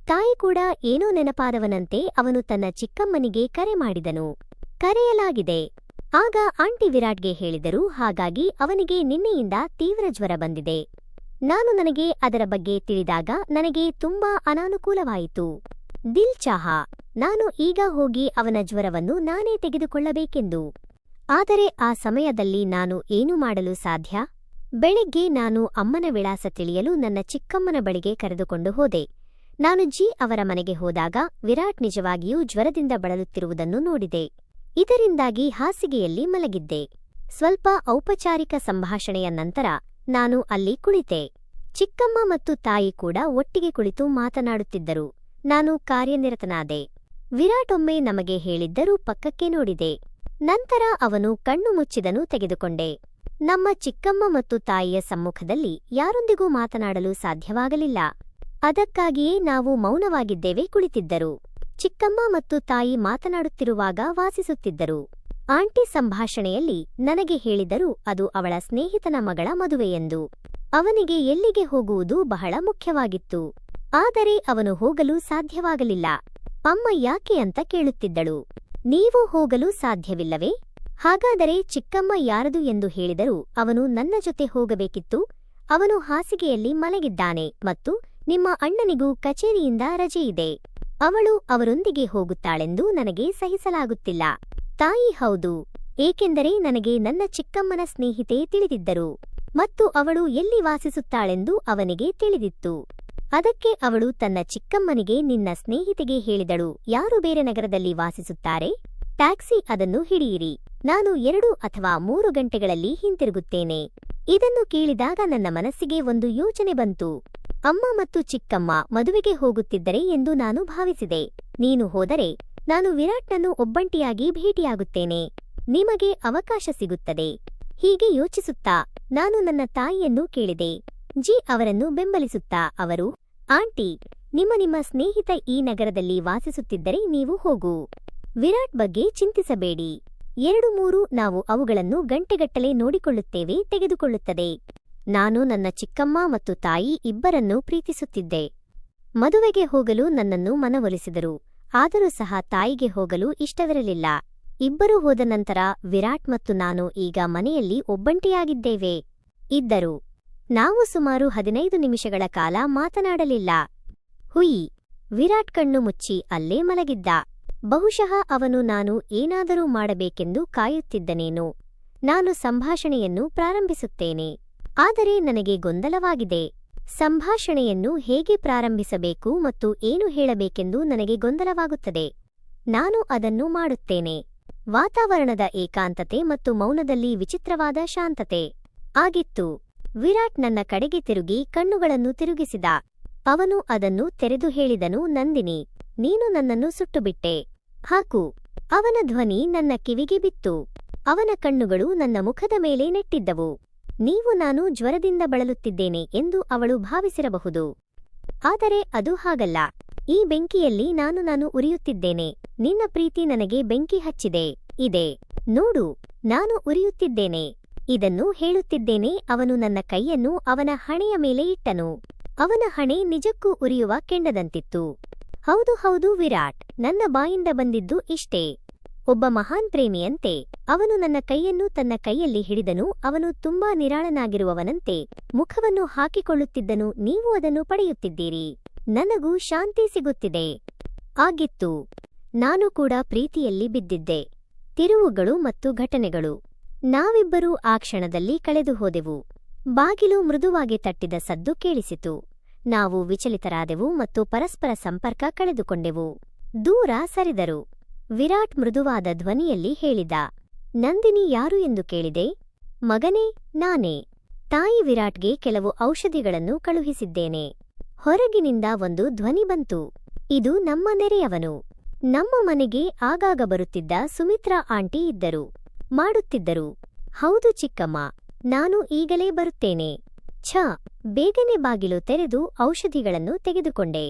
ತಾಯಿ ಕೂಡ ಏನೋ ನೆನಪಾದವನಂತೆ ಅವನು ತನ್ನ ಚಿಕ್ಕಮ್ಮನಿಗೆ ಕರೆ ಮಾಡಿದನು. ಕರೆಯಲಾಗಿದೆ. ಆಗ ಆಂಟಿ ವಿರಾಟ್ಗೆ ಹೇಳಿದರು, ಹಾಗಾಗಿ ಅವನಿಗೆ ನಿನ್ನೆಯಿಂದ ತೀವ್ರ ಜ್ವರ ಬಂದಿದೆ. ನನಗೆ ಅದರ ಬಗ್ಗೆ ತಿಳಿದಾಗ ನನಗೆ ತುಂಬಾ ಅನಾನುಕೂಲವಾಯಿತು. ದಿಲ್ ಚಾಹಾ ನಾನು ಈಗ ಹೋಗಿ ಅವನ ಜ್ವರವನ್ನು ನಾನೇ ತೆಗೆದುಕೊಳ್ಳಬೇಕೆಂದು. ಆದರೆ ಆ ಸಮಯದಲ್ಲಿ ನಾನು ಏನು ಮಾಡಲು ಸಾಧ್ಯ? ಬೆಳಿಗ್ಗೆ ನಾನು ಅಮ್ಮನ ವಿಳಾಸ ತಿಳಿಯಲು ನನ್ನ ಚಿಕ್ಕಮ್ಮನ ಬಳಿಗೆ ಕರೆದುಕೊಂಡು ಹೋದೆ. ನಾನು ಅವರ ಮನೆಗೆ ಹೋದಾಗ ವಿರಾಟ್ ನಿಜವಾಗಿಯೂ ಜ್ವರದಿಂದ ಬಳಲುತ್ತಿರುವುದನ್ನು ನೋಡಿದೆ. ಇದರಿಂದಾಗಿ ಹಾಸಿಗೆಯಲ್ಲಿ ಮಲಗಿದ್ದೆ. ಸ್ವಲ್ಪ ಔಪಚಾರಿಕ ಸಂಭಾಷಣೆಯ ನಂತರ ನಾನು ಅಲ್ಲಿ ಕುಳಿತೆ. ಚಿಕ್ಕಮ್ಮ ಮತ್ತು ತಾಯಿ ಕೂಡ ಒಟ್ಟಿಗೆ ಕುಳಿತು ಮಾತನಾಡುತ್ತಿದ್ದರು. ನಾನು ಕಾರ್ಯನಿರತನಾದೆ. ವಿರಾಟ್ ಒಮ್ಮೆ ನಮಗೆ ಹೇಳಿದ್ದರೂ ಪಕ್ಕಕ್ಕೆ ನೋಡಿದೆ. ನಂತರ ಅವನು ಕಣ್ಣು ಮುಚ್ಚಿದನು ತೆಗೆದುಕೊಂಡೆ. ನಮ್ಮ ಚಿಕ್ಕಮ್ಮ ಮತ್ತು ತಾಯಿಯ ಸಮ್ಮುಖದಲ್ಲಿ ಯಾರೊಂದಿಗೂ ಮಾತನಾಡಲು ಸಾಧ್ಯವಾಗಲಿಲ್ಲ. ಅದಕ್ಕಾಗಿಯೇ ನಾವು ಮೌನವಾಗಿದ್ದೇವೆ. ಕುಳಿತಿದ್ದರು. ಚಿಕ್ಕಮ್ಮ ಮತ್ತು ತಾಯಿ ಮಾತನಾಡುತ್ತಿರುವಾಗ ವಾಸಿಸುತ್ತಿದ್ದರು. ಆಂಟಿ ಸಂಭಾಷಣೆಯಲ್ಲಿ ನನಗೆ ಹೇಳಿದರು ಅದು ಅವಳ ಸ್ನೇಹಿತನ ಮಗಳ ಮದುವೆಯೆಂದು. ಅವನಿಗೆ ಎಲ್ಲಿಗೆ ಹೋಗುವುದು ಬಹಳ ಮುಖ್ಯವಾಗಿತ್ತು. ಆದರೆ ಅವನು ಹೋಗಲು ಸಾಧ್ಯವಾಗಲಿಲ್ಲ. ಅಮ್ಮ ಯಾಕೆ ಅಂತ ಕೇಳುತ್ತಿದ್ದಳು. ನೀವು ಹೋಗಲು ಸಾಧ್ಯವಿಲ್ಲವೇ? ಹಾಗಾದರೆ ಚಿಕ್ಕಮ್ಮ ಯಾರದು ಎಂದು ಹೇಳಿದರು. ಅವನು ನನ್ನ ಜೊತೆ ಹೋಗಬೇಕಿತ್ತು. ಅವನು ಹಾಸಿಗೆಯಲ್ಲಿ ಮಲಗಿದ್ದಾನೆ ಮತ್ತು ನಿಮ್ಮ ಅಣ್ಣನಿಗೂ ಕಚೇರಿಯಿಂದ ರಜೆಯಿದೆ. ಅವಳು ಅವರೊಂದಿಗೆ ಹೋಗುತ್ತಾಳೆಂದು ನನಗೆ ಸಹಿಸಲಾಗುತ್ತಿಲ್ಲ. ತಾಯಿ ಹೌದು, ಏಕೆಂದರೆ ನನಗೆ ನನ್ನ ಚಿಕ್ಕಮ್ಮನ ಸ್ನೇಹಿತೆ ತಿಳಿದಿದ್ದರು ಮತ್ತು ಅವಳು ಎಲ್ಲಿ ವಾಸಿಸುತ್ತಾಳೆಂದು ಅವನಿಗೆ ತಿಳಿದಿತ್ತು. ಅದಕ್ಕೆ ಅವಳು ತನ್ನ ಚಿಕ್ಕಮ್ಮನಿಗೆ ನಿನ್ನ ಸ್ನೇಹಿತೆಗೆ ಹೇಳಿದಳು, ಯಾರು ಬೇರೆ ನಗರದಲ್ಲಿ ವಾಸಿಸುತ್ತಾರೆ, ಟ್ಯಾಕ್ಸಿ ಅದನ್ನು ಹಿಡಿಯಿರಿ, ನಾನು 2 ಅಥವಾ 3 ಗಂಟೆಗಳಲ್ಲಿ ಹಿಂತಿರುಗುತ್ತೇನೆ. ಇದನ್ನು ಕೇಳಿದಾಗ ನನ್ನ ಮನಸ್ಸಿಗೆ ಒಂದು ಯೋಚನೆ ಬಂತು. ಅಮ್ಮ ಮತ್ತು ಚಿಕ್ಕಮ್ಮ ಮದುವೆಗೆ ಹೋಗುತ್ತಿದ್ದರೆ ಎಂದು ನಾನು ಭಾವಿಸಿದೆ. ನೀನು ಹೋದರೆ ನಾನು ವಿರಾಟ್ನನ್ನು ಒಬ್ಬಂಟಿಯಾಗಿ ಭೇಟಿಯಾಗುತ್ತೇನೆ. ನಿಮಗೆ ಅವಕಾಶ ಸಿಗುತ್ತದೆ. ಹೀಗೆ ಯೋಚಿಸುತ್ತಾ ನಾನು ನನ್ನ ತಾಯಿಯನ್ನು ಕೇಳಿದೆ. ಅವರನ್ನು ಬೆಂಬಲಿಸುತ್ತಾ ಅವರು, ಆಂಟಿ, ನಿಮ್ಮ ಸ್ನೇಹಿತ ಈ ನಗರದಲ್ಲಿ ವಾಸಿಸುತ್ತಿದ್ದರೆ ನೀವು ಹೋಗು. ವಿರಾಟ್ ಬಗ್ಗೆ ಚಿಂತಿಸಬೇಡಿ. 2-3 ನಾವು ಅವುಗಳನ್ನು ಗಂಟೆಗಟ್ಟಲೆ ನೋಡಿಕೊಳ್ಳುತ್ತೇವೆ, ತೆಗೆದುಕೊಳ್ಳುತ್ತದೆ. ನಾನು ನನ್ನ ಚಿಕ್ಕಮ್ಮ ಮತ್ತು ತಾಯಿ ಇಬ್ಬರನ್ನೂ ಪ್ರೀತಿಸುತ್ತಿದ್ದೆ. ಮದುವೆಗೆ ಹೋಗಲು ನನ್ನನ್ನು ಮನವೊಲಿಸಿದರು. ಆದರೂ ಸಹ ತಾಯಿಗೆ ಹೋಗಲು ಇಷ್ಟವಿರಲಿಲ್ಲ. ಇಬ್ಬರೂ ಹೋದ ನಂತರ ವಿರಾಟ್ ಮತ್ತು ನಾನು ಈಗ ಮನೆಯಲ್ಲಿ ಒಬ್ಬಂಟಿಯಾಗಿದ್ದೇವೆ. ಇದ್ದರು. ನಾವು ಸುಮಾರು 15 ನಿಮಿಷಗಳ ಕಾಲ ಮಾತನಾಡಲಿಲ್ಲ. ಹುಯಿ. ವಿರಾಟ್ ಕಣ್ಣು ಮುಚ್ಚಿ ಅಲ್ಲೇ ಮಲಗಿದ್ದ. ಬಹುಶಃ ಅವನು ನಾನು ಏನಾದರೂ ಮಾಡಬೇಕೆಂದು ಕಾಯುತ್ತಿದ್ದನೇನೋ. ನಾನು ಸಂಭಾಷಣೆಯನ್ನು ಪ್ರಾರಂಭಿಸುತ್ತೇನೆ. ಆದರೆ ನನಗೆ ಗೊಂದಲವಾಗಿದೆ. ಸಂಭಾಷಣೆಯನ್ನು ಹೇಗೆ ಪ್ರಾರಂಭಿಸಬೇಕು ಮತ್ತು ಏನು ಹೇಳಬೇಕೆಂದು ನನಗೆ ಗೊಂದಲವಾಗುತ್ತದೆ. ನಾನು ಅದನ್ನು ಮಾಡುತ್ತೇನೆ. ವಾತಾವರಣದ ಏಕಾಂತತೆ ಮತ್ತು ಮೌನದಲ್ಲಿ ವಿಚಿತ್ರವಾದ ಶಾಂತತೆ ಆಗಿತ್ತು. ವಿರಾಟ್ ನನ್ನ ಕಡೆಗೆ ತಿರುಗಿ ಕಣ್ಣುಗಳನ್ನು ತಿರುಗಿಸಿದ. ಅವನು ಅದನ್ನು ತೆರೆದು ಹೇಳಿದನು, ನಂದಿನಿ, ನೀನು ನನ್ನನ್ನು ಸುಟ್ಟುಬಿಟ್ಟೆ. ಹಾಕು. ಅವನ ಧ್ವನಿ ನನ್ನ ಕಿವಿಗೆ ಬಿತ್ತು. ಅವನ ಕಣ್ಣುಗಳು ನನ್ನ ಮುಖದ ಮೇಲೆ ನೆಟ್ಟಿದ್ದವು. ನಾನು ಜ್ವರದಿಂದ ಬಳಲುತ್ತಿದ್ದೇನೆ ಎಂದು ಅವಳು ಭಾವಿಸಿರಬಹುದು. ಆದರೆ ಅದು ಹಾಗಲ್ಲ. ಈ ಬೆಂಕಿಯಲ್ಲಿ ನಾನು ಉರಿಯುತ್ತಿದ್ದೇನೆ. ನಿನ್ನ ಪ್ರೀತಿ ನನಗೆ ಬೆಂಕಿ ಹಚ್ಚಿದೆ. ನೋಡು, ನಾನು ಉರಿಯುತ್ತಿದ್ದೇನೆ. ಇದನ್ನು ಹೇಳುತ್ತಿದ್ದೇನೆ. ಅವನು ನನ್ನ ಕೈಯನ್ನು ಅವನ ಹಣೆಯ ಮೇಲೆ ಇಟ್ಟನು. ಅವನ ಹಣೆ ನಿಜಕ್ಕೂ ಉರಿಯುವ ಕೆಂಡದಂತಿತ್ತು. ಹೌದು ವಿರಾಟ್, ನನ್ನ ಬಾಯಿಂದ ಬಂದಿದ್ದು ಇಷ್ಟೇ. ಒಬ್ಬ ಮಹಾನ್ ಪ್ರೇಮಿಯಂತೆ ಅವನು ನನ್ನ ಕೈಯನ್ನು ತನ್ನ ಕೈಯಲ್ಲಿ ಹಿಡಿದನು. ಅವನು ತುಂಬಾ ನಿರಾಳನಾಗಿರುವವನಂತೆ ಮುಖವನ್ನು ಹಾಕಿಕೊಳ್ಳುತ್ತಿದ್ದನು. ನೀವು ಅದನ್ನು ಪಡೆಯುತ್ತಿದ್ದೀರಿ. ನನಗೂ ಶಾಂತಿ ಸಿಗುತ್ತಿದೆ. ಆಗಿತ್ತು. ನಾನು ಕೂಡ ಪ್ರೀತಿಯಲ್ಲಿ ಬಿದ್ದಿದ್ದೆ. ತಿರುವುಗಳು ಮತ್ತು ಘಟನೆಗಳು. ನಾವಿಬ್ಬರೂ ಆ ಕ್ಷಣದಲ್ಲಿ ಕಳೆದು ಹೋದೆವು. ಬಾಗಿಲು ಮೃದುವಾಗಿ ತಟ್ಟಿದ ಸದ್ದು ಕೇಳಿಸಿತು. ನಾವು ವಿಚಲಿತರಾದೆವು ಮತ್ತು ಪರಸ್ಪರ ಸಂಪರ್ಕ ಕಳೆದುಕೊಂಡೆವು. ದೂರ ಸರಿದರು. ವಿರಾಟ್ ಮೃದುವಾದ ಧ್ವನಿಯಲ್ಲಿ ಹೇಳಿದ, ನಂದಿನಿ ಯಾರು ಎಂದು ಕೇಳಿದೆ. ಮಗನೇ, ನಾನೇ. ತಾಯಿ ವಿರಾಟ್ಗೆ ಕೆಲವು ಔಷಧಿಗಳನ್ನು ಕಳುಹಿಸಿದ್ದೇನೆ. ಹೊರಗಿನಿಂದ ಒಂದು ಧ್ವನಿ ಬಂತು. ಇದು ನಮ್ಮ ನೆರೆಯವನು. ನಮ್ಮ ಮನೆಗೆ ಆಗಾಗ ಬರುತ್ತಿದ್ದ ಸುಮಿತ್ರಾ ಆಂಟಿ ಇದ್ದರು. ಮಾಡುತ್ತಿದ್ದರು. ಹೌದು ಚಿಕ್ಕಮ್ಮ, ನಾನು ಈಗಲೇ ಬರುತ್ತೇನೆ. ಬೇಗನೆ ಬಾಗಿಲು ತೆರೆದು ಔಷಧಿಗಳನ್ನು ತೆಗೆದುಕೊಂಡೆ.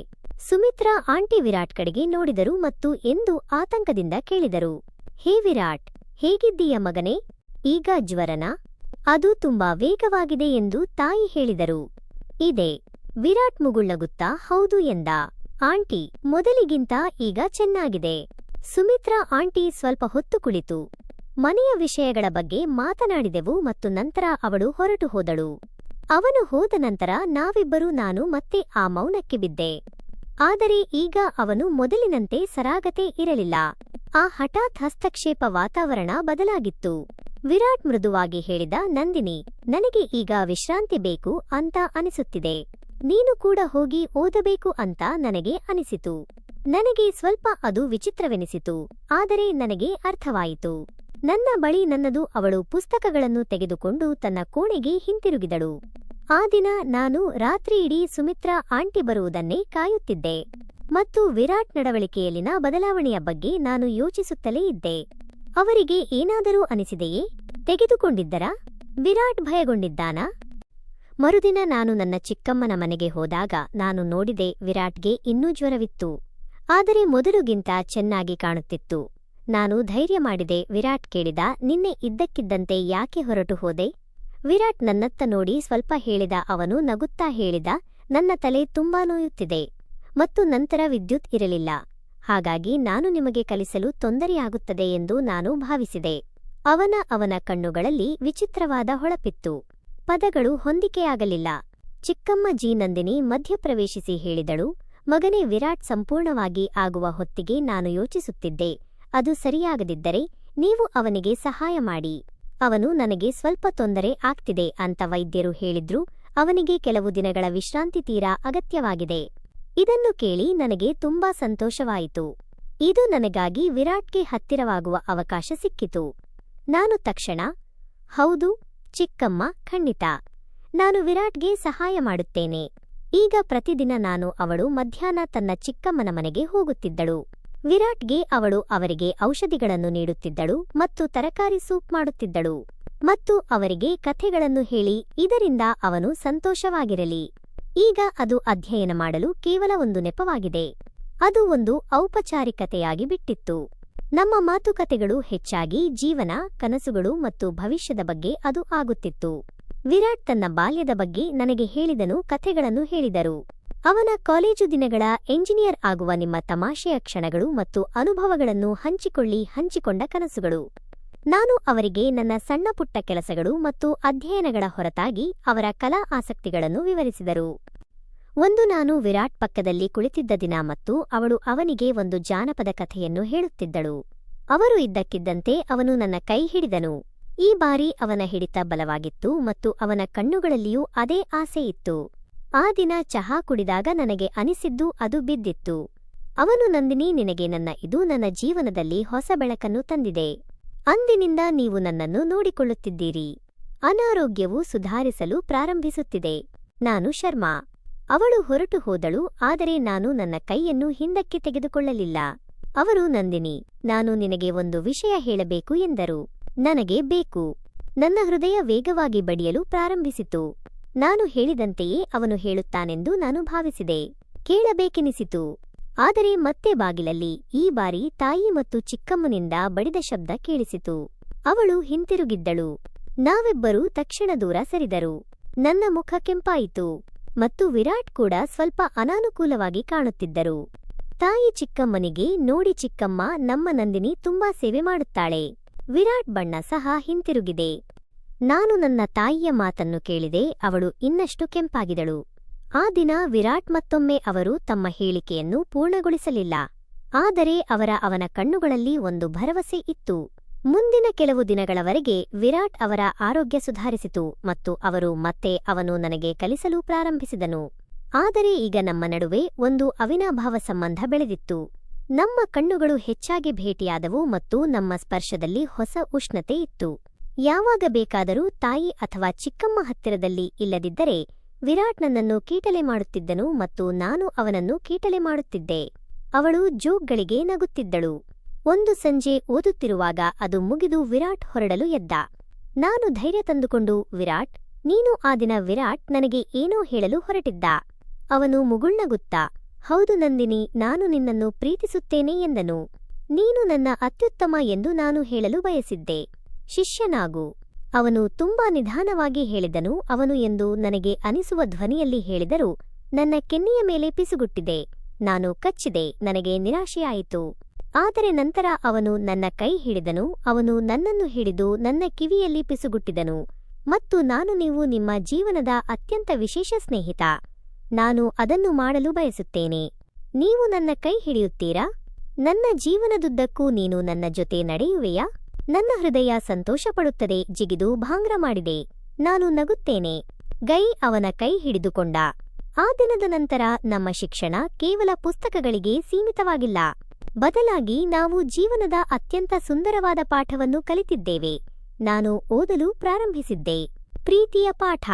ಸುಮಿತ್ರಾ ಆಂಟಿ ವಿರಾಟ್ ಕಡೆಗೆ ನೋಡಿದರು ಮತ್ತು ಎಂದು ಆತಂಕದಿಂದ ಕೇಳಿದರು, ಹೇ ವಿರಾಟ್, ಹೇಗಿದ್ದೀಯ ಮಗನೇ? ಈಗ ಜ್ವರನಾ? ಅದು ತುಂಬಾ ವೇಗವಾಗಿದೆ ಎಂದು ತಾಯಿ ಹೇಳಿದರು. ವಿರಾಟ್ ಮುಗುಳ್ನಗುತ್ತಾ ಹೌದು ಎಂದ. ಆಂಟಿ, ಮೊದಲಿಗಿಂತ ಈಗ ಚೆನ್ನಾಗಿದೆ. ಸುಮಿತ್ರಾ ಆಂಟಿ ಸ್ವಲ್ಪ ಹೊತ್ತು ಕುಳಿತು ಮನೆಯ ವಿಷಯಗಳ ಬಗ್ಗೆ ಮಾತನಾಡಿದೆವು ಮತ್ತು ನಂತರ ಅವಳು ಹೊರಟು ಹೋದಳು. ಅವನು ಹೋದ ನಂತರ ನಾವಿಬ್ಬರೂ ನಾನು ಮತ್ತೆ ಆ ಮೌನಕ್ಕೆ ಬಿದ್ದೆ. ಆದರೆ ಈಗ ಅವನು ಮೊದಲಿನಂತೆ ಸರಾಗತೆ ಇರಲಿಲ್ಲ. ಆ ಹಠಾತ್ ಹಸ್ತಕ್ಷೇಪ ವಾತಾವರಣ ಬದಲಾಗಿತ್ತು. ವಿರಾಟ್ ಮೃದುವಾಗಿ ಹೇಳಿದ, ನಂದಿನಿ, ನನಗೆ ಈಗ ವಿಶ್ರಾಂತಿ ಬೇಕು ಅಂತ ಅನಿಸುತ್ತಿದೆ. ನೀನು ಕೂಡ ಹೋಗಿ ಓದಬೇಕು ಅಂತ ನನಗೆ ಅನಿಸಿತು. ನನಗೆ ಸ್ವಲ್ಪ ಅದು ವಿಚಿತ್ರವೆನಿಸಿತು, ಆದರೆ ನನಗೆ ಅರ್ಥವಾಯಿತು. ನನ್ನ ಬಳಿ ನನ್ನದು. ಅವಳು ಪುಸ್ತಕಗಳನ್ನು ತೆಗೆದುಕೊಂಡು ತನ್ನ ಕೋಣೆಗೆ ಹಿಂತಿರುಗಿದಳು. ಆ ದಿನ ನಾನು ರಾತ್ರಿಯಿಡೀ ಸುಮಿತ್ರಾ ಆಂಟಿ ಬರುವುದನ್ನೇ ಕಾಯುತ್ತಿದ್ದೆ ಮತ್ತು ವಿರಾಟ್ ನಡವಳಿಕೆಯಲ್ಲಿನ ಬದಲಾವಣೆಯ ಬಗ್ಗೆ ನಾನು ಯೋಚಿಸುತ್ತಲೇ ಇದ್ದೆ. ಅವರಿಗೆ ಏನಾದರೂ ಅನಿಸಿದೆಯೇ? ತೆಗೆದುಕೊಂಡಿದ್ದರಾ? ವಿರಾಟ್ ಭಯಗೊಂಡಿದ್ದಾನಾ? ಮರುದಿನ ನಾನು ನನ್ನ ಚಿಕ್ಕಮ್ಮನ ಮನೆಗೆ ಹೋದಾಗ ನಾನು ನೋಡಿದೆ, ವಿರಾಟ್ಗೆ ಇನ್ನೂ ಜ್ವರವಿತ್ತು. ಆದರೆ ಮೊದಲುಗಿಂತ ಚೆನ್ನಾಗಿ ಕಾಣುತ್ತಿತ್ತು. ನಾನು ಧೈರ್ಯ ಮಾಡಿದೆ. ವಿರಾಟ್ ಕೇಳಿದ, ನಿನ್ನೆ ಇದ್ದಕ್ಕಿದ್ದಂತೆ ಯಾಕೆ ಹೊರಟು ಹೋದೆ? ವಿರಾಟ್ ನನ್ನತ್ತ ನೋಡಿ ಸ್ವಲ್ಪ ಹೇಳಿದ. ಅವನು ನಗುತ್ತಾ ಹೇಳಿದ, ನನ್ನ ತಲೆ ತುಂಬಾ ನೋಯುತ್ತಿದೆ ಮತ್ತು ನಂತರ ವಿದ್ಯುತ್ ಇರಲಿಲ್ಲ. ಹಾಗಾಗಿ ನಾನು ನಿಮಗೆ ಕಲಿಸಲು ತೊಂದರೆಯಾಗುತ್ತದೆ ಎಂದು ನಾನು ಭಾವಿಸಿದೆ. ಅವನ ಕಣ್ಣುಗಳಲ್ಲಿ ವಿಚಿತ್ರವಾದ ಹೊಳಪಿತ್ತು. ಪದಗಳು ಹೊಂದಿಕೆಯಾಗಲಿಲ್ಲ. ಚಿಕ್ಕಮ್ಮ ಜಿ ನಂದಿನಿ ಮಧ್ಯಪ್ರವೇಶಿಸಿ ಹೇಳಿದಳು, ಮಗನೇ, ವಿರಾಟ್ ಸಂಪೂರ್ಣವಾಗಿ ಆಗುವ ಹೊತ್ತಿಗೆ ನಾನು ಯೋಚಿಸುತ್ತಿದ್ದೆ, ಅದು ಸರಿಯಾಗದಿದ್ದರೆ ನೀವು ಅವನಿಗೆ ಸಹಾಯ ಮಾಡಿ. ಅವನು ನನಗೆ ಸ್ವಲ್ಪ ತೊಂದರೆ ಆಗ್ತಿದೆ ಅಂತ ವೈದ್ಯರು ಹೇಳಿದ್ರು. ಅವನಿಗೆ ಕೆಲವು ದಿನಗಳ ವಿಶ್ರಾಂತಿ ತೀರಾ ಅಗತ್ಯವಾಗಿದೆ. ಇದನ್ನು ಕೇಳಿ ನನಗೆ ತುಂಬಾ ಸಂತೋಷವಾಯಿತು. ಇದು ನನಗಾಗಿ ವಿರಾಟ್ಗೆ ಹತ್ತಿರವಾಗುವ ಅವಕಾಶ ಸಿಕ್ಕಿತು. ನಾನು ತಕ್ಷಣ, ಹೌದು ಚಿಕ್ಕಮ್ಮ, ಖಂಡಿತ ನಾನು ವಿರಾಟ್ಗೆ ಸಹಾಯ ಮಾಡುತ್ತೇನೆ. ಈಗ ಪ್ರತಿದಿನ ಅವಳು ಮಧ್ಯಾಹ್ನ ತನ್ನ ಚಿಕ್ಕಮ್ಮನ ಮನೆಗೆ ಹೋಗುತ್ತಿದ್ದಳು. ವಿರಾಟ್ಗೆ ಅವಳು ಅವರಿಗೆ ಔಷಧಿಗಳನ್ನು ನೀಡುತ್ತಿದ್ದಳು ಮತ್ತು ತರಕಾರಿ ಸೂಪ್ ಮಾಡುತ್ತಿದ್ದಳು ಮತ್ತು ಅವರಿಗೆ ಕಥೆಗಳನ್ನು ಹೇಳಿ ಇದರಿಂದ ಅವನು ಸಂತೋಷವಾಗಿರಲಿ. ಈಗ ಅದು ಅಧ್ಯಯನ ಮಾಡಲು ಕೇವಲ ಒಂದು ನೆಪವಾಗಿದೆ. ಅದು ಒಂದು ಔಪಚಾರಿಕತೆಯಾಗಿ ಬಿಟ್ಟಿತ್ತು. ನಮ್ಮ ಮಾತುಕತೆಗಳು ಹೆಚ್ಚಾಗಿ ಜೀವನ, ಕನಸುಗಳು ಮತ್ತು ಭವಿಷ್ಯದ ಬಗ್ಗೆ ಅದು ಆಗುತ್ತಿತ್ತು. ವಿರಾಟ್ ತನ್ನ ಬಾಲ್ಯದ ಬಗ್ಗೆ ನನಗೆ ಹೇಳಿದನು, ಕಥೆಗಳನ್ನು ಹೇಳಿದರು. ಅವನ ಕಾಲೇಜು ದಿನಗಳ, ಎಂಜಿನಿಯರ್ ಆಗುವ ನಿಮ್ಮ ತಮಾಷೆಯ ಕ್ಷಣಗಳು ಮತ್ತು ಅನುಭವಗಳನ್ನು ಹಂಚಿಕೊಂಡ ಕನಸುಗಳು. ನಾನು ಅವರಿಗೆ ನನ್ನ ಸಣ್ಣಪುಟ್ಟ ಕೆಲಸಗಳು ಮತ್ತು ಅಧ್ಯಯನಗಳ ಹೊರತಾಗಿ ಅವರ ಕಲಾ ಆಸಕ್ತಿಗಳನ್ನು ವಿವರಿಸಿದರು. ಒಂದು ನಾನು ವಿರಾಟ್ ಪಕ್ಕದಲ್ಲಿ ಕುಳಿತಿದ್ದ ದಿನ ಮತ್ತು ಅವಳು ಅವನಿಗೆ ಒಂದು ಜಾನಪದ ಕಥೆಯನ್ನು ಹೇಳುತ್ತಿದ್ದಳು. ಅವರು ಇದ್ದಕ್ಕಿದ್ದಂತೆ ಅವನು ನನ್ನ ಕೈ ಹಿಡಿದನು. ಈ ಬಾರಿ ಅವನ ಹಿಡಿತ ಬಲವಾಗಿತ್ತು ಮತ್ತು ಅವನ ಕಣ್ಣುಗಳಲ್ಲಿಯೂ ಅದೇ ಆಸೆ ಇತ್ತು. ಆ ದಿನ ಚಹಾ ಕುಡಿದಾಗ ನನಗೆ ಅನಿಸಿದ್ದು ಅದು ಬಿದ್ದಿತ್ತು. ಅವನು, ನಂದಿನಿ, ನಿನಗೆ ಇದು ನನ್ನ ಜೀವನದಲ್ಲಿ ಹೊಸ ಬೆಳಕನ್ನು ತಂದಿದೆ. ಅಂದಿನಿಂದ ನೀವು ನನ್ನನ್ನು ನೋಡಿಕೊಳ್ಳುತ್ತಿದ್ದೀರಿ. ಅನಾರೋಗ್ಯವು ಸುಧಾರಿಸಲು ಪ್ರಾರಂಭಿಸುತ್ತಿದೆ. ನಾನು ಶರ್ಮಾ. ಅವಳು ಹೊರಟು ಹೋದಳು, ಆದರೆ ನಾನು ನನ್ನ ಕೈಯನ್ನು ಹಿಂದಕ್ಕೆ ತೆಗೆದುಕೊಳ್ಳಲಿಲ್ಲ. ಅವರು, ನಂದಿನಿ, ನಾನು ನಿನಗೆ ಒಂದು ವಿಷಯ ಹೇಳಬೇಕು ಎಂದರು. ನನಗೆ ಬೇಕು. ನನ್ನ ಹೃದಯ ವೇಗವಾಗಿ ಬಡಿಯಲು ಪ್ರಾರಂಭಿಸಿತು. ನಾನು ಹೇಳಿದಂತೆಯೇ ಅವನು ಹೇಳುತ್ತಾನೆಂದು ನಾನು ಭಾವಿಸಿದೆ. ಕೇಳಬೇಕೆನಿಸಿತು. ಆದರೆ ಮತ್ತೆ ಬಾಗಿಲಲ್ಲಿ ಈ ಬಾರಿ ತಾಯಿ ಮತ್ತು ಚಿಕ್ಕಮ್ಮನಿಂದ ಬಡಿದ ಶಬ್ದ ಕೇಳಿಸಿತು. ಅವಳು ಹಿಂತಿರುಗಿದ್ದಳು. ನಾವಿಬ್ಬರೂ ತಕ್ಷಣ ದೂರ ಸರಿದರು. ನನ್ನ ಮುಖ ಕೆಂಪಾಯಿತು ಮತ್ತು ವಿರಾಟ್ ಕೂಡ ಸ್ವಲ್ಪ ಅನಾನುಕೂಲವಾಗಿ ಕಾಣುತ್ತಿದ್ದರು. ತಾಯಿ ಚಿಕ್ಕಮ್ಮನಿಗೆ, ನೋಡಿ ಚಿಕ್ಕಮ್ಮ, ನಮ್ಮ ನಂದಿನಿ ತುಂಬಾ ಸೇವೆ ಮಾಡುತ್ತಾಳೆ. ವಿರಾಟ್ ಬಣ್ಣ ಸಹ ಹಿಂತಿರುಗಿದೆ. ನಾನು ನನ್ನ ತಾಯಿಯ ಮಾತನ್ನು ಕೇಳಿದೆ. ಅವಳು ಇನ್ನಷ್ಟು ಕೆಂಪಾಗಿದಳು. ಆ ದಿನ ವಿರಾಟ್ ಮತ್ತೊಮ್ಮೆ ಅವರು ತಮ್ಮ ಹೇಳಿಕೆಯನ್ನು ಪೂರ್ಣಗೊಳಿಸಲಿಲ್ಲ. ಆದರೆ ಅವನ ಕಣ್ಣುಗಳಲ್ಲಿ ಒಂದು ಭರವಸೆ ಇತ್ತು. ಮುಂದಿನ ಕೆಲವು ದಿನಗಳವರೆಗೆ ವಿರಾಟ್ ಅವರ ಆರೋಗ್ಯ ಸುಧಾರಿಸಿತು ಮತ್ತು ಅವನು ನನಗೆ ಕಲಿಸಲು ಪ್ರಾರಂಭಿಸಿದನು. ಆದರೆ ಈಗ ನಮ್ಮ ನಡುವೆ ಒಂದು ಅವಿನಾಭಾವ ಸಂಬಂಧ ಬೆಳೆದಿತ್ತು. ನಮ್ಮ ಕಣ್ಣುಗಳು ಹೆಚ್ಚಾಗಿ ಭೇಟಿಯಾದವು ಮತ್ತು ನಮ್ಮ ಸ್ಪರ್ಶದಲ್ಲಿ ಹೊಸ ಉಷ್ಣತೆ ಇತ್ತು. ಯಾವಾಗ ಬೇಕಾದರೂ ತಾಯಿ ಅಥವಾ ಚಿಕ್ಕಮ್ಮ ಹತ್ತಿರದಲ್ಲಿ ಇಲ್ಲದಿದ್ದರೆ ವಿರಾಟ್ ನನ್ನನ್ನು ಕೀಟಲೆ ಮಾಡುತ್ತಿದ್ದನು ಮತ್ತು ನಾನು ಅವನನ್ನು ಕೀಟಲೆ ಮಾಡುತ್ತಿದ್ದೆ. ಅವಳು ಜೋಕ್ಗಳಿಗೆ ನಗುತ್ತಿದ್ದಳು. ಒಂದು ಸಂಜೆ ಓದುತ್ತಿರುವಾಗ ಅದು ಮುಗಿದು ವಿರಾಟ್ ಹೊರಡಲು ಎದ್ದ. ನಾನು ಧೈರ್ಯ ತಂದುಕೊಂಡು, ವಿರಾಟ್, ನೀನು ಆ ದಿನ ವಿರಾಟ್ ನನಗೆ ಏನೋ ಹೇಳಲು ಹೊರಟಿದ್ದ. ಅವನು ಮುಗುಳ್ನಗುತ್ತಾ, ಹೌದು ನಂದಿನಿ, ನಾನು ನಿನ್ನನ್ನು ಪ್ರೀತಿಸುತ್ತೇನೆ ಎಂದನು. ನೀನು ನನ್ನ ಅತ್ಯುತ್ತಮ ಎಂದು ನಾನು ಹೇಳಲು ಬಯಸಿದ್ದೆ. ಶಿಷ್ಯನಾಗು. ಅವನು ತುಂಬಾ ನಿಧಾನವಾಗಿ ಹೇಳಿದನು. ಅವನು ಎಂದು ನನಗೆ ಅನಿಸುವ ಧ್ವನಿಯಲ್ಲಿ ಹೇಳಿದರು. ನನ್ನ ಕೆನ್ನೆಯ ಮೇಲೆ ಪಿಸುಗುಟ್ಟಿದೆ. ನಾನು ಕಚ್ಚಿದೆ. ನನಗೆ ನಿರಾಶೆಯಾಯಿತು. ಆದರೆ ನಂತರ ಅವನು ನನ್ನ ಕೈ ಹಿಡಿದನು. ಅವನು ನನ್ನನ್ನು ಹಿಡಿದು ನನ್ನ ಕಿವಿಯಲ್ಲಿ ಪಿಸುಗುಟ್ಟಿದನು ಮತ್ತು ನೀವು ನಿಮ್ಮ ಜೀವನದ ಅತ್ಯಂತ ವಿಶೇಷ ಸ್ನೇಹಿತ. ನಾನು ಅದನ್ನು ಮಾಡಲು ಬಯಸುತ್ತೇನೆ. ನೀವು ನನ್ನ ಕೈ ಹಿಡಿಯುತ್ತೀರಾ? ನನ್ನ ಜೀವನದುದ್ದಕ್ಕೂ ನೀನು ನನ್ನ ಜೊತೆ ನಡೆಯುವೆಯಾ? ನನ್ನ ಹೃದಯ ಸಂತೋಷಪಡುತ್ತದೆ, ಜಿಗಿದು ಭಾಂಗ್ರ ಮಾಡಿದೆ. ನಾನು ನಗುತ್ತೇನೆ. ಗೈ ಅವನ ಕೈ ಹಿಡಿದುಕೊಂಡ. ಆ ದಿನದ ನಂತರ ನಮ್ಮ ಶಿಕ್ಷಣ ಕೇವಲ ಪುಸ್ತಕಗಳಿಗೆ ಸೀಮಿತವಾಗಿಲ್ಲ. ಬದಲಾಗಿ ನಾವು ಜೀವನದ ಅತ್ಯಂತ ಸುಂದರವಾದ ಪಾಠವನ್ನು ಕಲಿತಿದ್ದೇವೆ. ನಾನು ಓದಲು ಪ್ರಾರಂಭಿಸಿದ್ದೆ. ಪ್ರೀತಿಯ ಪಾಠ.